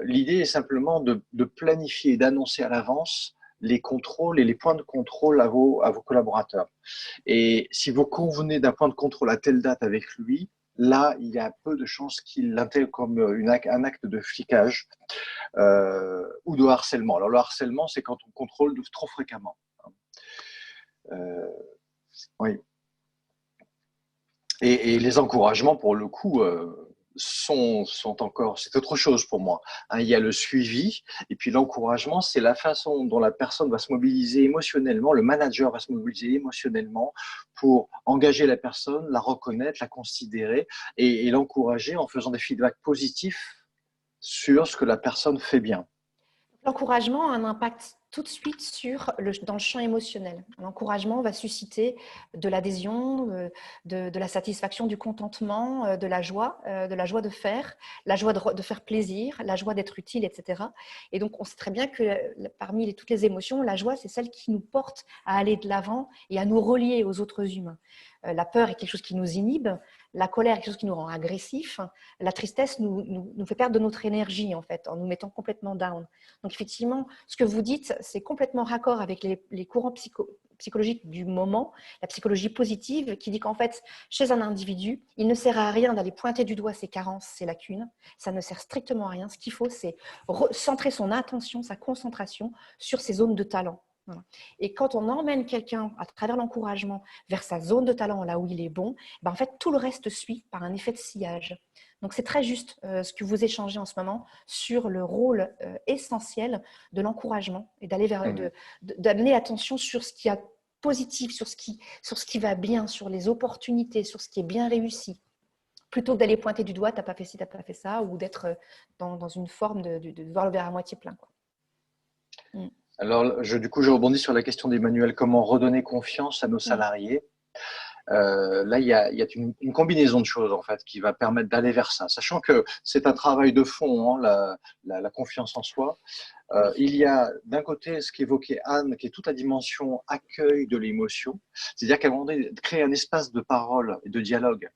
Speaker 2: L'idée est simplement de planifier et d'annoncer à l'avance les contrôles et les points de contrôle à vos collaborateurs. Et si vous convenez d'un point de contrôle à telle date avec lui, là, il y a peu de chances qu'il l'intègre comme un acte de flicage ou de harcèlement. Alors, le harcèlement, c'est quand on contrôle trop fréquemment. Oui. Et les encouragements, pour le coup, sont encore, c'est autre chose pour moi. Il y a le suivi, et puis l'encouragement, c'est la façon dont la personne va se mobiliser émotionnellement, le manager va se mobiliser émotionnellement pour engager la personne, la reconnaître, la considérer et l'encourager en faisant des feedbacks positifs sur ce que la personne fait bien.
Speaker 1: L'encouragement a un impact tout de suite dans le champ émotionnel. L'encouragement va susciter de l'adhésion, de la satisfaction, du contentement, de la joie de faire, la joie de faire plaisir, la joie d'être utile, etc. Et donc, on sait très bien que parmi toutes les émotions, la joie, c'est celle qui nous porte à aller de l'avant et à nous relier aux autres humains. La peur est quelque chose qui nous inhibe, la colère est quelque chose qui nous rend agressifs, la tristesse nous fait perdre de notre énergie, en fait, en nous mettant complètement down. Donc, effectivement, ce que vous dites, c'est complètement raccord avec les courants psychologiques du moment, la psychologie positive, qui dit qu'en fait, chez un individu, il ne sert à rien d'aller pointer du doigt ses carences, ses lacunes. Ça ne sert strictement à rien. Ce qu'il faut, c'est centrer son attention, sa concentration sur ses zones de talent. Voilà. Et quand on emmène quelqu'un à travers l'encouragement vers sa zone de talent, là où il est bon, en fait, tout le reste suit par un effet de sillage. Donc, c'est très juste ce que vous échangez en ce moment sur le rôle essentiel de l'encouragement et d'amener l'attention sur ce qui est positif, sur ce qui va bien, sur les opportunités, sur ce qui est bien réussi. plutôt que d'aller pointer du doigt, tu n'as pas fait ci, tu n'as pas fait ça, ou d'être dans une forme de voir le verre à moitié plein, quoi.
Speaker 2: Alors, du coup, je rebondis sur la question d'Emmanuel, comment redonner confiance à nos salariés. Là, il y a une combinaison de choses en fait qui va permettre d'aller vers ça, sachant que c'est un travail de fond, hein, la confiance en soi. Il y a d'un côté ce qu'évoquait Anne, qui est toute la dimension accueil de l'émotion, c'est-à-dire qu'à un moment donné, de créer un espace de parole et de dialogue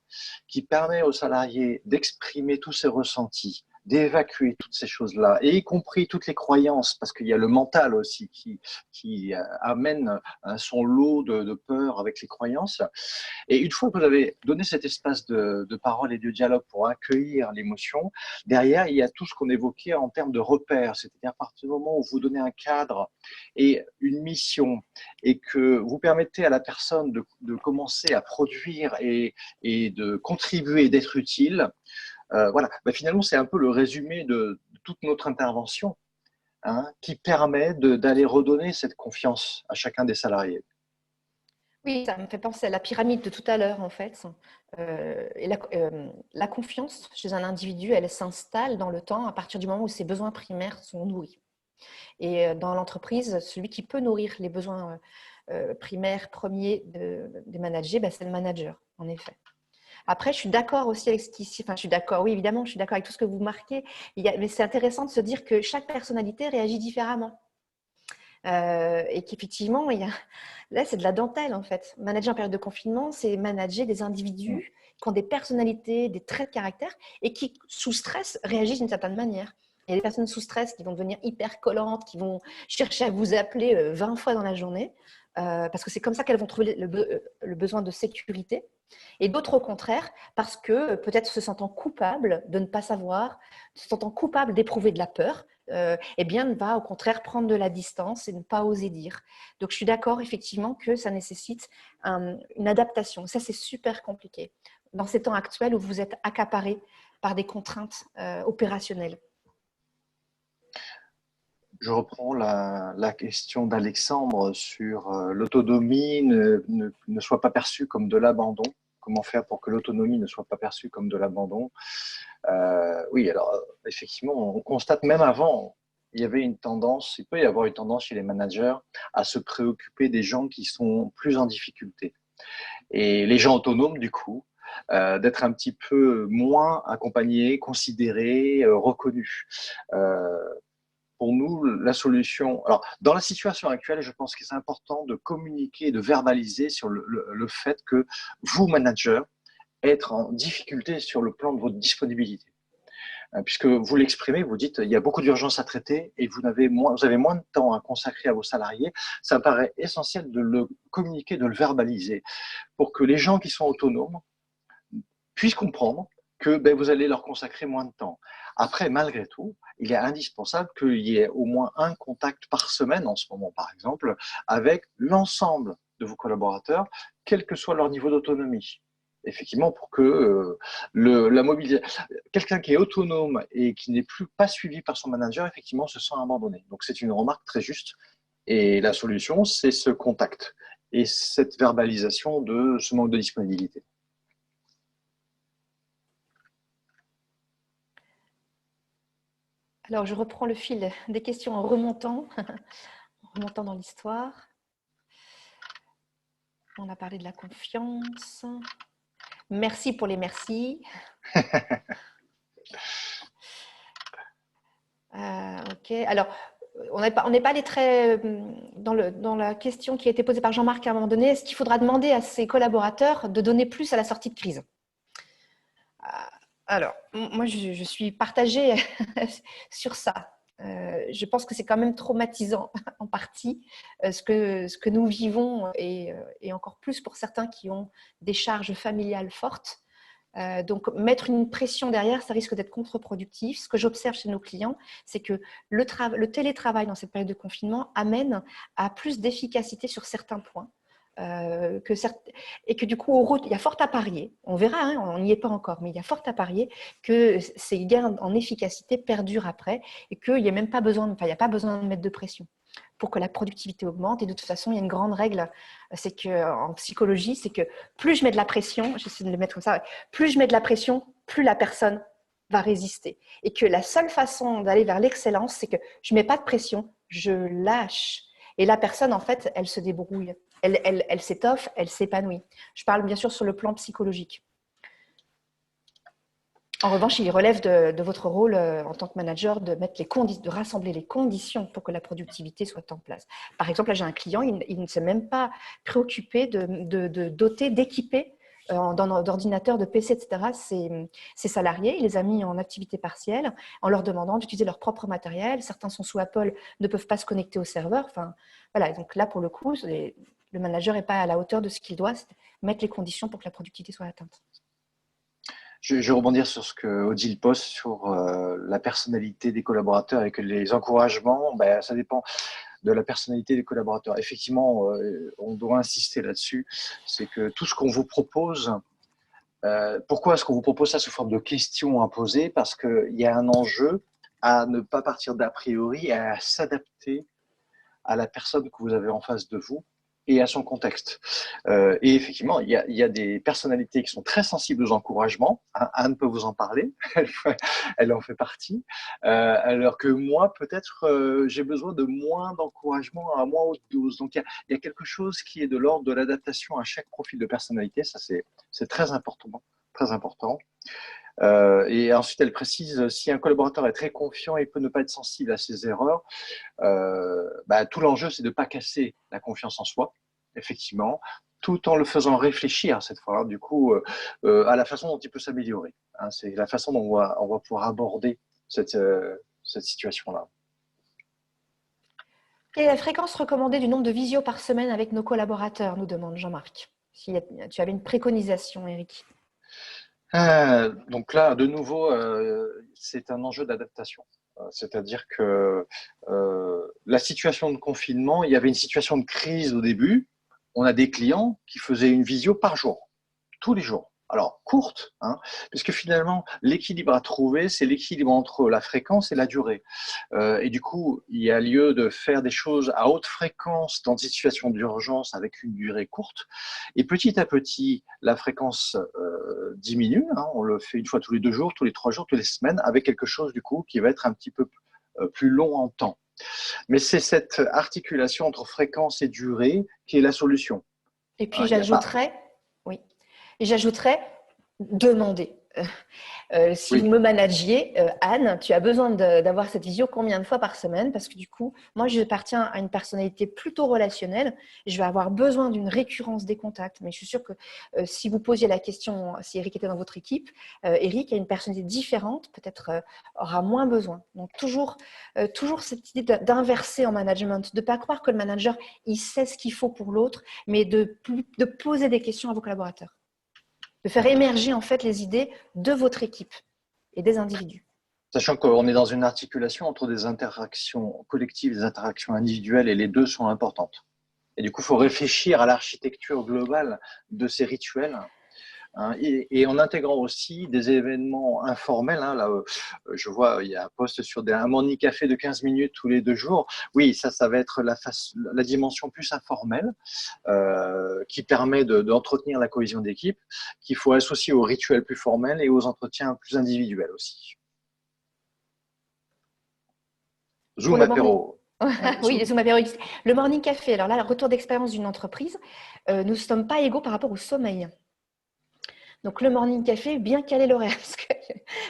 Speaker 2: qui permet aux salariés d'exprimer tous ses ressentis, d'évacuer toutes ces choses-là, et y compris toutes les croyances, parce qu'il y a le mental aussi qui amène son lot de peur avec les croyances. Et une fois que vous avez donné cet espace de parole et de dialogue pour accueillir l'émotion, derrière, il y a tout ce qu'on évoquait en termes de repères, c'est-à-dire à partir du moment où vous donnez un cadre et une mission et que vous permettez à la personne de commencer à produire et de contribuer, d'être utile, voilà. Finalement, c'est un peu le résumé de toute notre intervention, hein, qui permet d'aller redonner cette confiance à chacun des salariés.
Speaker 1: Oui, ça me fait penser à la pyramide de tout à l'heure, en fait. La confiance chez un individu, elle s'installe dans le temps à partir du moment où ses besoins primaires sont nourris. Et dans l'entreprise, celui qui peut nourrir les besoins primaires, premiers des managers, c'est le manager, en effet. Après, je suis d'accord aussi avec ce qui… Enfin, je suis d'accord, oui, évidemment, je suis d'accord avec tout ce que vous marquez. Mais c'est intéressant de se dire que chaque personnalité réagit différemment. Et qu'effectivement, là, c'est de la dentelle, en fait. Manager en période de confinement, c'est manager des individus qui ont des personnalités, des traits de caractère et qui, sous stress, réagissent d'une certaine manière. Il y a des personnes sous stress qui vont devenir hyper collantes, qui vont chercher à vous appeler 20 fois dans la journée, parce que c'est comme ça qu'elles vont trouver le besoin de sécurité. Et d'autres au contraire, parce que peut-être se sentant coupables de ne pas savoir, se sentant coupables d'éprouver de la peur, eh bien, va au contraire prendre de la distance et ne pas oser dire. Donc, je suis d'accord effectivement que ça nécessite une adaptation. Ça, c'est super compliqué dans ces temps actuels où vous êtes accaparé par des contraintes opérationnelles.
Speaker 2: Je reprends la question d'Alexandre sur l'autonomie ne soit pas perçue comme de l'abandon. Comment faire pour que l'autonomie ne soit pas perçue comme de l'abandon? Oui, alors effectivement, on constate même avant, il peut y avoir une tendance chez les managers à se préoccuper des gens qui sont plus en difficulté. Et les gens autonomes, du coup, d'être un petit peu moins accompagnés, considérés, reconnus. Pour nous, la solution… Alors, dans la situation actuelle, je pense que c'est important de communiquer, de verbaliser sur le fait que vous, manager, êtes en difficulté sur le plan de votre disponibilité. Puisque vous l'exprimez, vous dites il y a beaucoup d'urgences à traiter et vous avez moins de temps à consacrer à vos salariés. Ça me paraît essentiel de le communiquer, de le verbaliser, pour que les gens qui sont autonomes puissent comprendre que vous allez leur consacrer moins de temps. Après, malgré tout, il est indispensable qu'il y ait au moins un contact par semaine, en ce moment par exemple, avec l'ensemble de vos collaborateurs, quel que soit leur niveau d'autonomie. Effectivement, pour que la mobilisation, quelqu'un qui est autonome et qui n'est pas suivi par son manager, effectivement, se sent abandonné. Donc, c'est une remarque très juste. Et la solution, c'est ce contact et cette verbalisation de ce manque de disponibilité.
Speaker 1: Alors, je reprends le fil des questions en remontant dans l'histoire. On a parlé de la confiance. Merci pour les merci. Ok. Alors, on n'est pas allé très dans la question qui a été posée par Jean-Marc à un moment donné. Est-ce qu'il faudra demander à ses collaborateurs de donner plus à la sortie de crise? Alors, moi, je suis partagée sur ça. Je pense que c'est quand même traumatisant en partie ce que nous vivons et encore plus pour certains qui ont des charges familiales fortes. Donc, mettre une pression derrière, ça risque d'être contre-productif. Ce que j'observe chez nos clients, c'est que le télétravail dans cette période de confinement amène à plus d'efficacité sur certains points. Et que du coup, il y a fort à parier, on verra, hein, on n'y est pas encore, mais il y a fort à parier que ces gains en efficacité perdurent après et qu'il n'y a même pas besoin, il n'y a pas besoin de mettre de pression. pour que la productivité augmente. Et de toute façon, il y a une grande règle, c'est qu'en psychologie, c'est que plus je mets de la pression, j'essaie de le mettre comme ça, plus je mets de la pression, plus la personne va résister. Et que la seule façon d'aller vers l'excellence, c'est que je ne mets pas de pression, je lâche. Et la personne, en fait, elle se débrouille. Elle s'étoffe, elle s'épanouit. Je parle bien sûr sur le plan psychologique. En revanche, il relève de votre rôle en tant que manager de rassembler les conditions pour que la productivité soit en place. Par exemple, là, j'ai un client, il ne s'est même pas préoccupé de doter, d'équiper d'ordinateurs, de PC, etc. Ses salariés. Il les a mis en activité partielle en leur demandant d'utiliser leur propre matériel. Certains sont sous Apple, ne peuvent pas se connecter au serveur. Enfin, voilà. Donc là, pour le coup, le manager n'est pas à la hauteur de ce qu'il doit, c'est mettre les conditions pour que la productivité soit atteinte.
Speaker 2: Je vais rebondir sur ce que Odile pose sur la personnalité des collaborateurs et que les encouragements, ben, ça dépend de la personnalité des collaborateurs. Effectivement, on doit insister là-dessus. C'est que tout ce qu'on vous propose, pourquoi est-ce qu'on vous propose ça sous forme de questions à poser? Parce qu'il y a un enjeu à ne pas partir d'a priori et à s'adapter à la personne que vous avez en face de vous et à son contexte. Et effectivement, il y a des personnalités qui sont très sensibles aux encouragements. Anne peut vous en parler, elle en fait partie. Alors que moi, peut-être, j'ai besoin de moins d'encouragement à moins haute dose. Donc, il y a quelque chose qui est de l'ordre de l'adaptation à chaque profil de personnalité. Ça, c'est très important. Très important. Et ensuite, elle précise, si un collaborateur est très confiant, il peut ne pas être sensible à ses erreurs. Tout l'enjeu, c'est de ne pas casser la confiance en soi, effectivement, tout en le faisant réfléchir cette fois, du coup, à la façon dont il peut s'améliorer. Hein, c'est la façon dont on va pouvoir aborder cette situation-là.
Speaker 1: Quelle est la fréquence recommandée du nombre de visios par semaine avec nos collaborateurs, nous demande Jean-Marc. Si tu avais une préconisation, Eric.
Speaker 2: Donc là, de nouveau, c'est un enjeu d'adaptation. C'est-à-dire que la situation de confinement, il y avait une situation de crise au début. On a des clients qui faisaient une visio par jour, tous les jours. Alors, courte, hein, puisque finalement, l'équilibre à trouver, c'est l'équilibre entre la fréquence et la durée. Et du coup, il y a lieu de faire des choses à haute fréquence dans des situations d'urgence avec une durée courte. Et petit à petit, la fréquence diminue. Hein, on le fait une fois tous les 2 jours, tous les 3 jours, toutes les semaines, avec quelque chose du coup qui va être un petit peu plus long en temps. Mais c'est cette articulation entre fréquence et durée qui est la solution.
Speaker 1: Et puis j'ajouterais, oui, et j'ajouterais demander. Si vous me managiez, Anne, tu as besoin d'avoir cette visio combien de fois par semaine? Parce que du coup, moi, j'appartiens à une personnalité plutôt relationnelle. Je vais avoir besoin d'une récurrence des contacts. Mais je suis sûre que si vous posiez la question, si Eric était dans votre équipe, Eric a une personnalité différente, peut-être aura moins besoin. Donc, toujours cette idée d'inverser en management, de ne pas croire que le manager, il sait ce qu'il faut pour l'autre, mais de poser des questions à vos collaborateurs. De faire émerger en fait les idées de votre équipe et des individus.
Speaker 2: Sachant qu'on est dans une articulation entre des interactions collectives et des interactions individuelles et les deux sont importantes. Et du coup, il faut réfléchir à l'architecture globale de ces rituels. Hein, et en intégrant aussi des événements informels. Hein, là, je vois, il y a un post sur un morning café de 15 minutes tous les 2 jours. Oui, ça va être la dimension plus informelle qui permet d'entretenir la cohésion d'équipe, qu'il faut associer aux rituels plus formels et aux entretiens plus individuels aussi. Zoom apéro.
Speaker 1: Oui, les Zoom apéro. Le morning café, alors là, le retour d'expérience d'une entreprise, nous ne sommes pas égaux par rapport au sommeil. Donc, le morning café, bien caler l'horaire. Parce que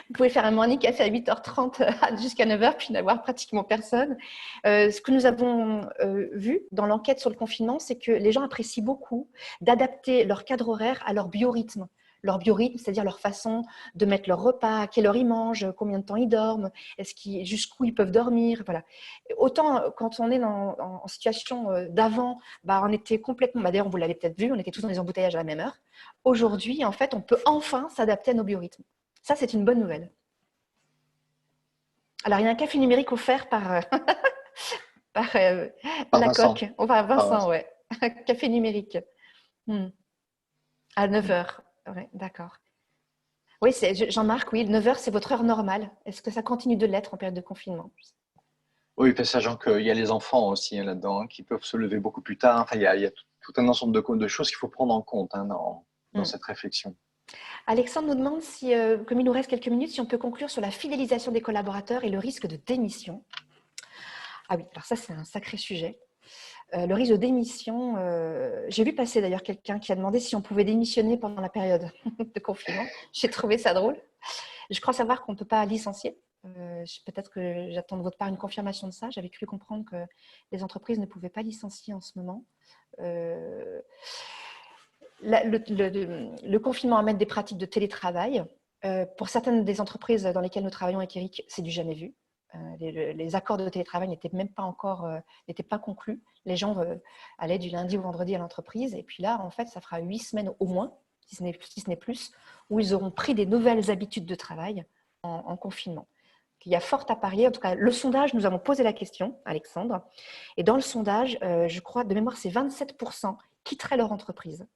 Speaker 1: vous pouvez faire un morning café à 8h30 jusqu'à 9h, puis n'avoir pratiquement personne. Ce que nous avons vu dans l'enquête sur le confinement, c'est que les gens apprécient beaucoup d'adapter leur cadre horaire à leur biorhythme. Leur biorhythme, c'est-à-dire leur façon de mettre leur repas, à quelle heure ils mangent, combien de temps ils dorment, jusqu'où ils peuvent dormir. Voilà. Autant quand on est en situation d'avant, on était complètement, d'ailleurs vous l'avez peut-être vu, on était tous dans les embouteillages à la même heure. Aujourd'hui, en fait, on peut enfin s'adapter à nos biorhythmes. Ça, c'est une bonne nouvelle. Alors, il y a un café numérique offert par la
Speaker 2: Vincent.
Speaker 1: coque. On va à Vincent, ouais. Café numérique. À 9h. Ouais, d'accord. Oui, Jean-Marc, oui, 9h, c'est votre heure normale. Est-ce que ça continue de l'être en période de confinement?
Speaker 2: Oui, sachant qu'il y a les enfants aussi hein, là-dedans, hein, qui peuvent se lever beaucoup plus tard. Enfin, il y a tout un ensemble de choses qu'il faut prendre en compte hein, dans
Speaker 1: Mm.
Speaker 2: cette réflexion.
Speaker 1: Alexandre nous demande si, comme il nous reste quelques minutes, si on peut conclure sur la fidélisation des collaborateurs et le risque de démission. Ah oui, alors ça c'est un sacré sujet. Le risque de démission, j'ai vu passer d'ailleurs quelqu'un qui a demandé si on pouvait démissionner pendant la période de confinement. J'ai trouvé ça drôle. Je crois savoir qu'on ne peut pas licencier. Peut-être que j'attends de votre part une confirmation de ça. J'avais cru comprendre que les entreprises ne pouvaient pas licencier en ce moment. Euh, le confinement amène des pratiques de télétravail. Pour certaines des entreprises dans lesquelles nous travaillons avec Eric, c'est du jamais vu. Les accords de télétravail n'étaient même pas encore n'étaient pas conclus. Les gens allaient du lundi au vendredi à l'entreprise. Et puis là, en fait, ça fera 8 semaines au moins, si ce n'est plus, où ils auront pris des nouvelles habitudes de travail en confinement. Il y a fort à parier. En tout cas, le sondage, nous avons posé la question, Alexandre. Et dans le sondage, je crois, de mémoire, c'est 27% quitteraient leur entreprise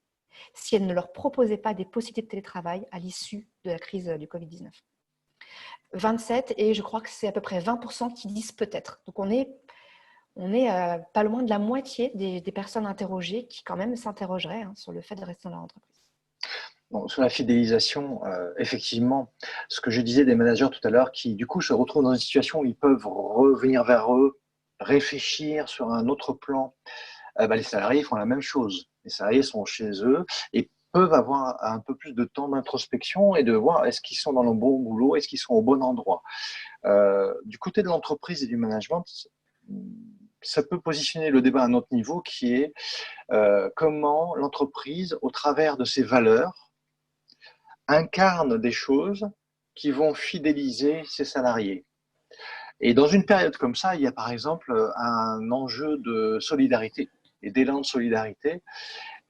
Speaker 1: si elle ne leur proposait pas des possibilités de télétravail à l'issue de la crise du Covid-19. 27 et je crois que c'est à peu près 20% qui disent peut-être. Donc on est pas loin de la moitié des personnes interrogées qui quand même s'interrogeraient hein, sur le fait de rester dans leur entreprise.
Speaker 2: Bon, sur la fidélisation, effectivement, ce que je disais des managers tout à l'heure qui, du coup, se retrouvent dans une situation où ils peuvent revenir vers eux, réfléchir sur un autre plan, les salariés font la même chose. Les salariés sont chez eux et peuvent avoir un peu plus de temps d'introspection et de voir est-ce qu'ils sont dans le bon boulot, est-ce qu'ils sont au bon endroit. Du côté de l'entreprise et du management, ça peut positionner le débat à un autre niveau qui est comment l'entreprise, au travers de ses valeurs, incarne des choses qui vont fidéliser ses salariés. Et dans une période comme ça, il y a par exemple un enjeu de solidarité et d'élan de solidarité.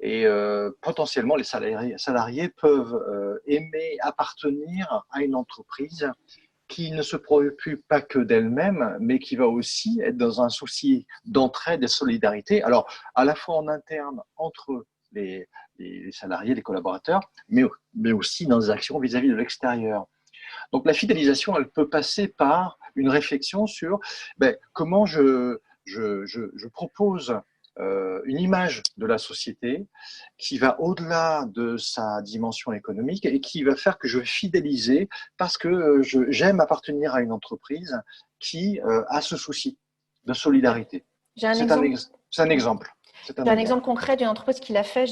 Speaker 2: Et potentiellement, les salariés peuvent aimer appartenir à une entreprise qui ne se préoccupe pas que d'elle-même, mais qui va aussi être dans un souci d'entraide et de solidarité. Alors, à la fois en interne, entre les salariés, les collaborateurs, mais aussi dans des actions vis-à-vis de l'extérieur. Donc la fidélisation, elle peut passer par une réflexion sur comment je propose une image de la société qui va au-delà de sa dimension économique et qui va faire que je vais fidéliser parce que j'aime appartenir à une entreprise qui a ce souci de solidarité.
Speaker 1: J'ai un
Speaker 2: C'est un,
Speaker 1: exemple.
Speaker 2: ex c'est un exemple. C'est un
Speaker 1: J'ai un
Speaker 2: exemple.
Speaker 1: exemple concret d'une entreprise qui l'a fait.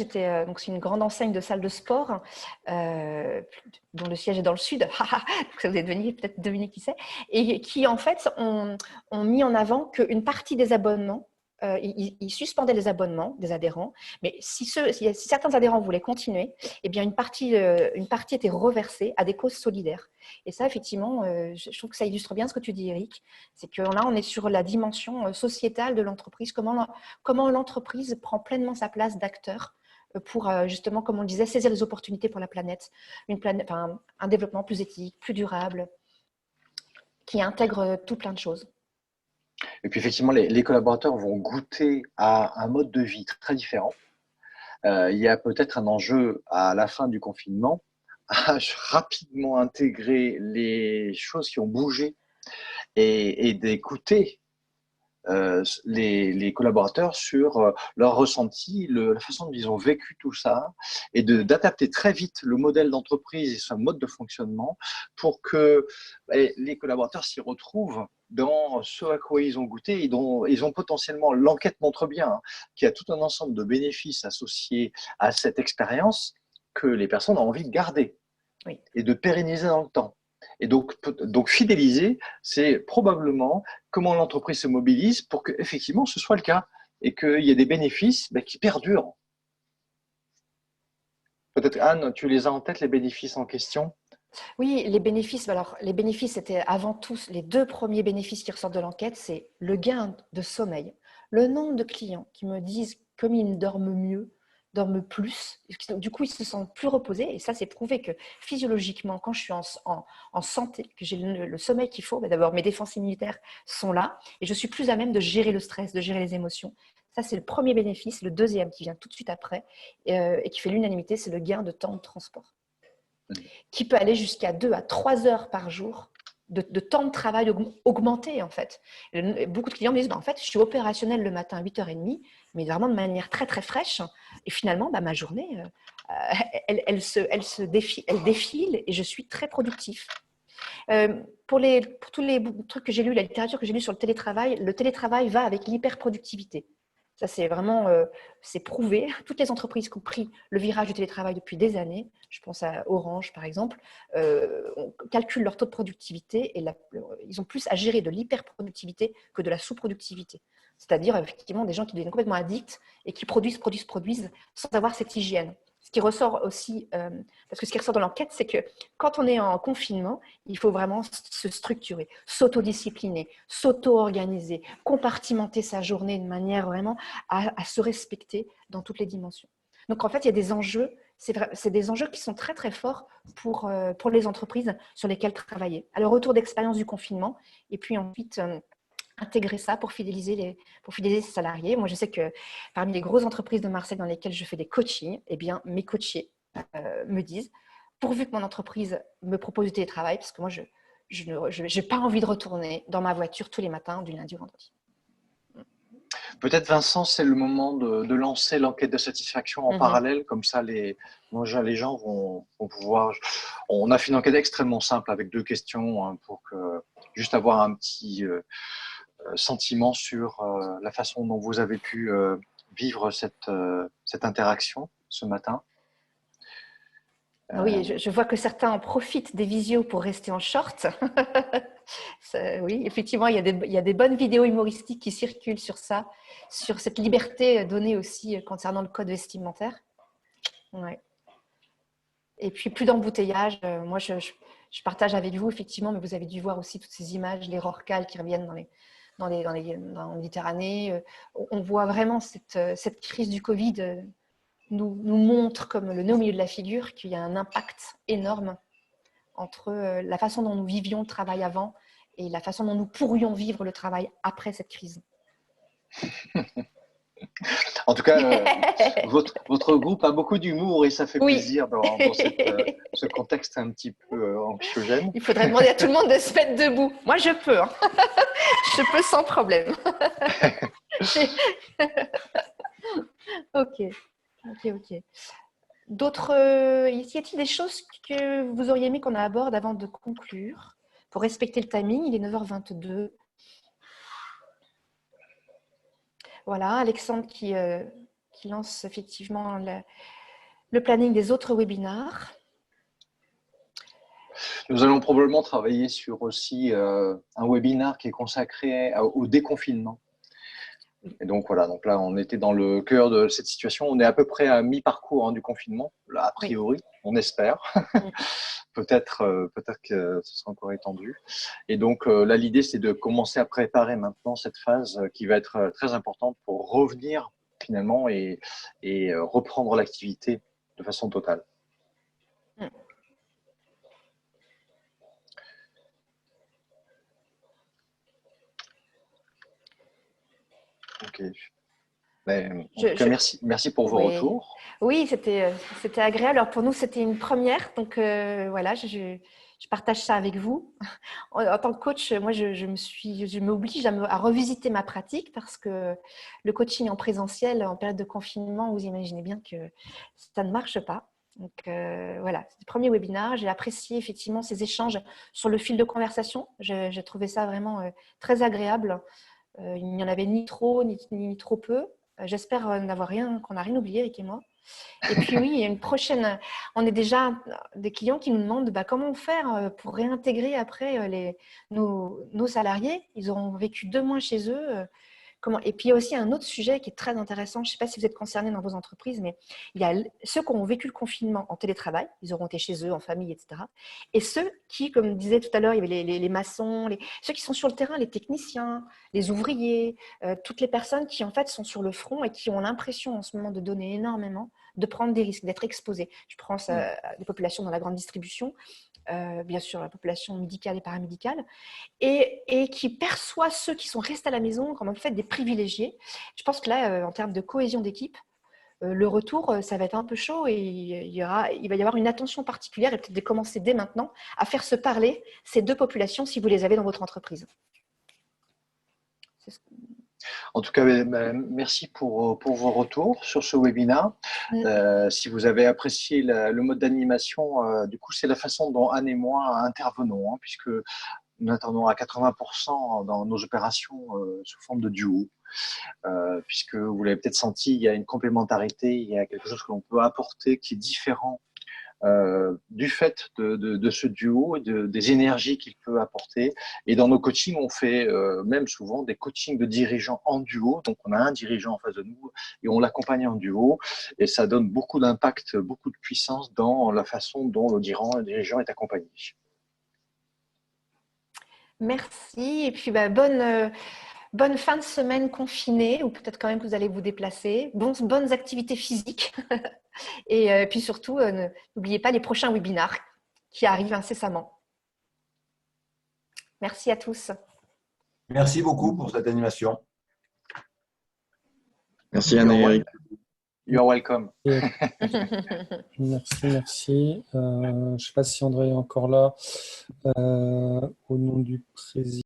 Speaker 1: Donc c'est une grande enseigne de salles de sport dont le siège est dans le sud. Donc ça vous êtes peut-être deviné qui c'est. Et qui en fait ont mis en avant qu'une partie des abonnements, ils suspendaient les abonnements des adhérents, mais si certains adhérents voulaient continuer, eh bien une partie était reversée à des causes solidaires. Et ça, effectivement, je trouve que ça illustre bien ce que tu dis, Eric. C'est que là, on est sur la dimension sociétale de l'entreprise, comment l'entreprise prend pleinement sa place d'acteur pour justement, comme on le disait, saisir les opportunités pour la planète, un développement plus éthique, plus durable, qui intègre tout plein de choses.
Speaker 2: Et puis effectivement, les collaborateurs vont goûter à un mode de vie très différent. Il y a peut-être un enjeu à la fin du confinement à rapidement intégrer les choses qui ont bougé et d'écouter les collaborateurs sur leur ressenti, la façon dont ils ont vécu tout ça, et d'adapter très vite le modèle d'entreprise et son mode de fonctionnement pour que les collaborateurs s'y retrouvent dans ce à quoi ils ont goûté et dont ils ont potentiellement, l'enquête montre bien, hein, qu'il y a tout un ensemble de bénéfices associés à cette expérience que les personnes ont envie de garder
Speaker 1: Oui.
Speaker 2: et de pérenniser dans le temps. Et donc fidéliser, c'est probablement comment l'entreprise se mobilise pour que effectivement ce soit le cas et qu'il y ait des bénéfices qui perdurent. Peut-être Anne, tu les as en tête les bénéfices en question?
Speaker 1: Oui, les bénéfices. Alors, les bénéfices, c'était avant tout les deux premiers bénéfices qui ressortent de l'enquête, c'est le gain de sommeil. Le nombre de clients qui me disent comme ils dorment mieux, dorment plus, du coup, ils se sentent plus reposés. Et ça, c'est prouvé que physiologiquement, quand je suis en santé, que j'ai le sommeil qu'il faut, d'abord, mes défenses immunitaires sont là et je suis plus à même de gérer le stress, de gérer les émotions. Ça, c'est le premier bénéfice. Le deuxième qui vient tout de suite après et qui fait l'unanimité, c'est le gain de temps de transport qui peut aller jusqu'à 2 à 3 heures par jour de temps de travail augmenté, en fait. Beaucoup de clients me disent, en fait, je suis opérationnel le matin à 8h30, mais vraiment de manière très, très fraîche. Et finalement, ma journée, elle défile et je suis très productif. Pour tous les trucs que j'ai lus, la littérature que j'ai lue sur le télétravail va avec l'hyperproductivité. Ça, c'est vraiment c'est prouvé. Toutes les entreprises qui ont pris le virage du télétravail depuis des années, je pense à Orange par exemple, on calcule leur taux de productivité et ils ont plus à gérer de l'hyperproductivité que de la sous-productivité. C'est-à-dire effectivement des gens qui deviennent complètement addicts et qui produisent sans avoir cette hygiène. Ce qui ressort aussi, parce que ce qui ressort dans l'enquête, c'est que quand on est en confinement, il faut vraiment se structurer, s'autodiscipliner, s'auto-organiser, compartimenter sa journée de manière vraiment à se respecter dans toutes les dimensions. Donc en fait, il y a des enjeux, c'est des enjeux qui sont très très forts pour les entreprises sur lesquelles travailler. Alors retour d'expérience du confinement, et puis ensuite intégrer ça pour fidéliser ses salariés. Moi, je sais que parmi les grosses entreprises de Marseille dans lesquelles je fais des coachings, eh bien, mes coachés me disent, pourvu que mon entreprise me propose du télétravail, parce que moi, je n'ai pas envie de retourner dans ma voiture tous les matins du lundi au vendredi.
Speaker 2: Peut-être, Vincent, c'est le moment de lancer l'enquête de satisfaction en parallèle. Comme ça, les gens vont pouvoir… On a fait une enquête extrêmement simple avec 2 questions hein, pour juste avoir un petit sentiment sur la façon dont vous avez pu vivre cette interaction ce matin.
Speaker 1: Oui, je vois que certains en profitent des visios pour rester en short. Oui, effectivement, il y a des bonnes vidéos humoristiques qui circulent sur ça, sur cette liberté donnée aussi concernant le code vestimentaire. Ouais. Et puis, plus d'embouteillage. Moi, je partage avec vous, effectivement, mais vous avez dû voir aussi toutes ces images, les rorquals qui reviennent en Méditerranée. On voit vraiment cette crise du Covid nous montre comme le nez au milieu de la figure qu'il y a un impact énorme entre la façon dont nous vivions le travail avant et la façon dont nous pourrions vivre le travail après cette crise.
Speaker 2: En tout cas, votre groupe a beaucoup d'humour et ça fait plaisir dans ce contexte un petit peu anxiogène.
Speaker 1: Il faudrait demander à tout le monde de se mettre debout. Moi, je peux. Hein. Je peux sans problème. Ok. D'autres, y a-t-il des choses que vous auriez aimé qu'on aborde avant de conclure? Pour respecter le timing, il est 9h22. Voilà, Alexandre qui lance effectivement le planning des autres webinaires.
Speaker 2: Nous allons probablement travailler sur aussi un webinaire qui est consacré au déconfinement. Et donc voilà, donc là on était dans le cœur de cette situation. On est à peu près à mi-parcours du confinement, là, a priori, on espère. Peut-être que ce sera encore étendu. Et donc là l'idée c'est de commencer à préparer maintenant cette phase qui va être très importante pour revenir finalement et reprendre l'activité de façon totale. Ok. Merci pour vos retours.
Speaker 1: Oui, c'était agréable. Alors pour nous, c'était une première. Donc voilà, je partage ça avec vous. En tant que coach, moi, je m'oblige à revisiter ma pratique parce que le coaching en présentiel, en période de confinement, vous imaginez bien que ça ne marche pas. Donc voilà, c'est le premier webinaire. J'ai apprécié effectivement ces échanges sur le fil de conversation. J'ai trouvé ça vraiment très agréable. Il n'y en avait ni trop, ni trop peu. J'espère qu'on n'a rien oublié, Eric et moi. Et puis oui, il y a une prochaine. On est déjà des clients qui nous demandent comment faire pour réintégrer après nos salariés. Ils auront vécu 2 mois chez eux. Et puis il y a aussi un autre sujet qui est très intéressant. Je ne sais pas si vous êtes concernés dans vos entreprises, mais il y a ceux qui ont vécu le confinement en télétravail, ils auront été chez eux, en famille, etc. Et ceux qui, comme disait tout à l'heure, il y avait les maçons, ceux qui sont sur le terrain, les techniciens, les ouvriers, toutes les personnes qui en fait sont sur le front et qui ont l'impression en ce moment de donner énormément, de prendre des risques, d'être exposés. Je pense à des populations dans la grande distribution, bien sûr la population médicale et paramédicale, et qui perçoit ceux qui sont restés à la maison comme en fait des privilégiés. Je pense que là, en termes de cohésion d'équipe, le retour, ça va être un peu chaud et il va y avoir une attention particulière et peut-être de commencer dès maintenant à faire se parler ces deux populations si vous les avez dans votre entreprise.
Speaker 2: En tout cas, merci pour vos retours sur ce webinaire. Si vous avez apprécié le mode d'animation, du coup, c'est la façon dont Anne et moi intervenons, hein, puisque nous intervenons à 80% dans nos opérations sous forme de duo. Puisque vous l'avez peut-être senti, il y a une complémentarité, il y a quelque chose que l'on peut apporter qui est différent du fait de ce duo et des énergies qu'il peut apporter. Et dans nos coachings, on fait même souvent des coachings de dirigeants en duo. Donc, on a un dirigeant en face de nous et on l'accompagne en duo. Et ça donne beaucoup d'impact, beaucoup de puissance dans la façon dont le dirigeant est accompagné.
Speaker 1: Merci. Et puis, bonne fin de semaine confinée, ou peut-être quand même que vous allez vous déplacer. Bonnes activités physiques. Et puis surtout, n'oubliez pas les prochains webinaires qui arrivent incessamment. Merci à tous.
Speaker 3: Merci beaucoup pour cette animation.
Speaker 2: Merci Anne et Eric. You're welcome.
Speaker 4: Merci. Je ne sais pas si André est encore là. Au nom du président.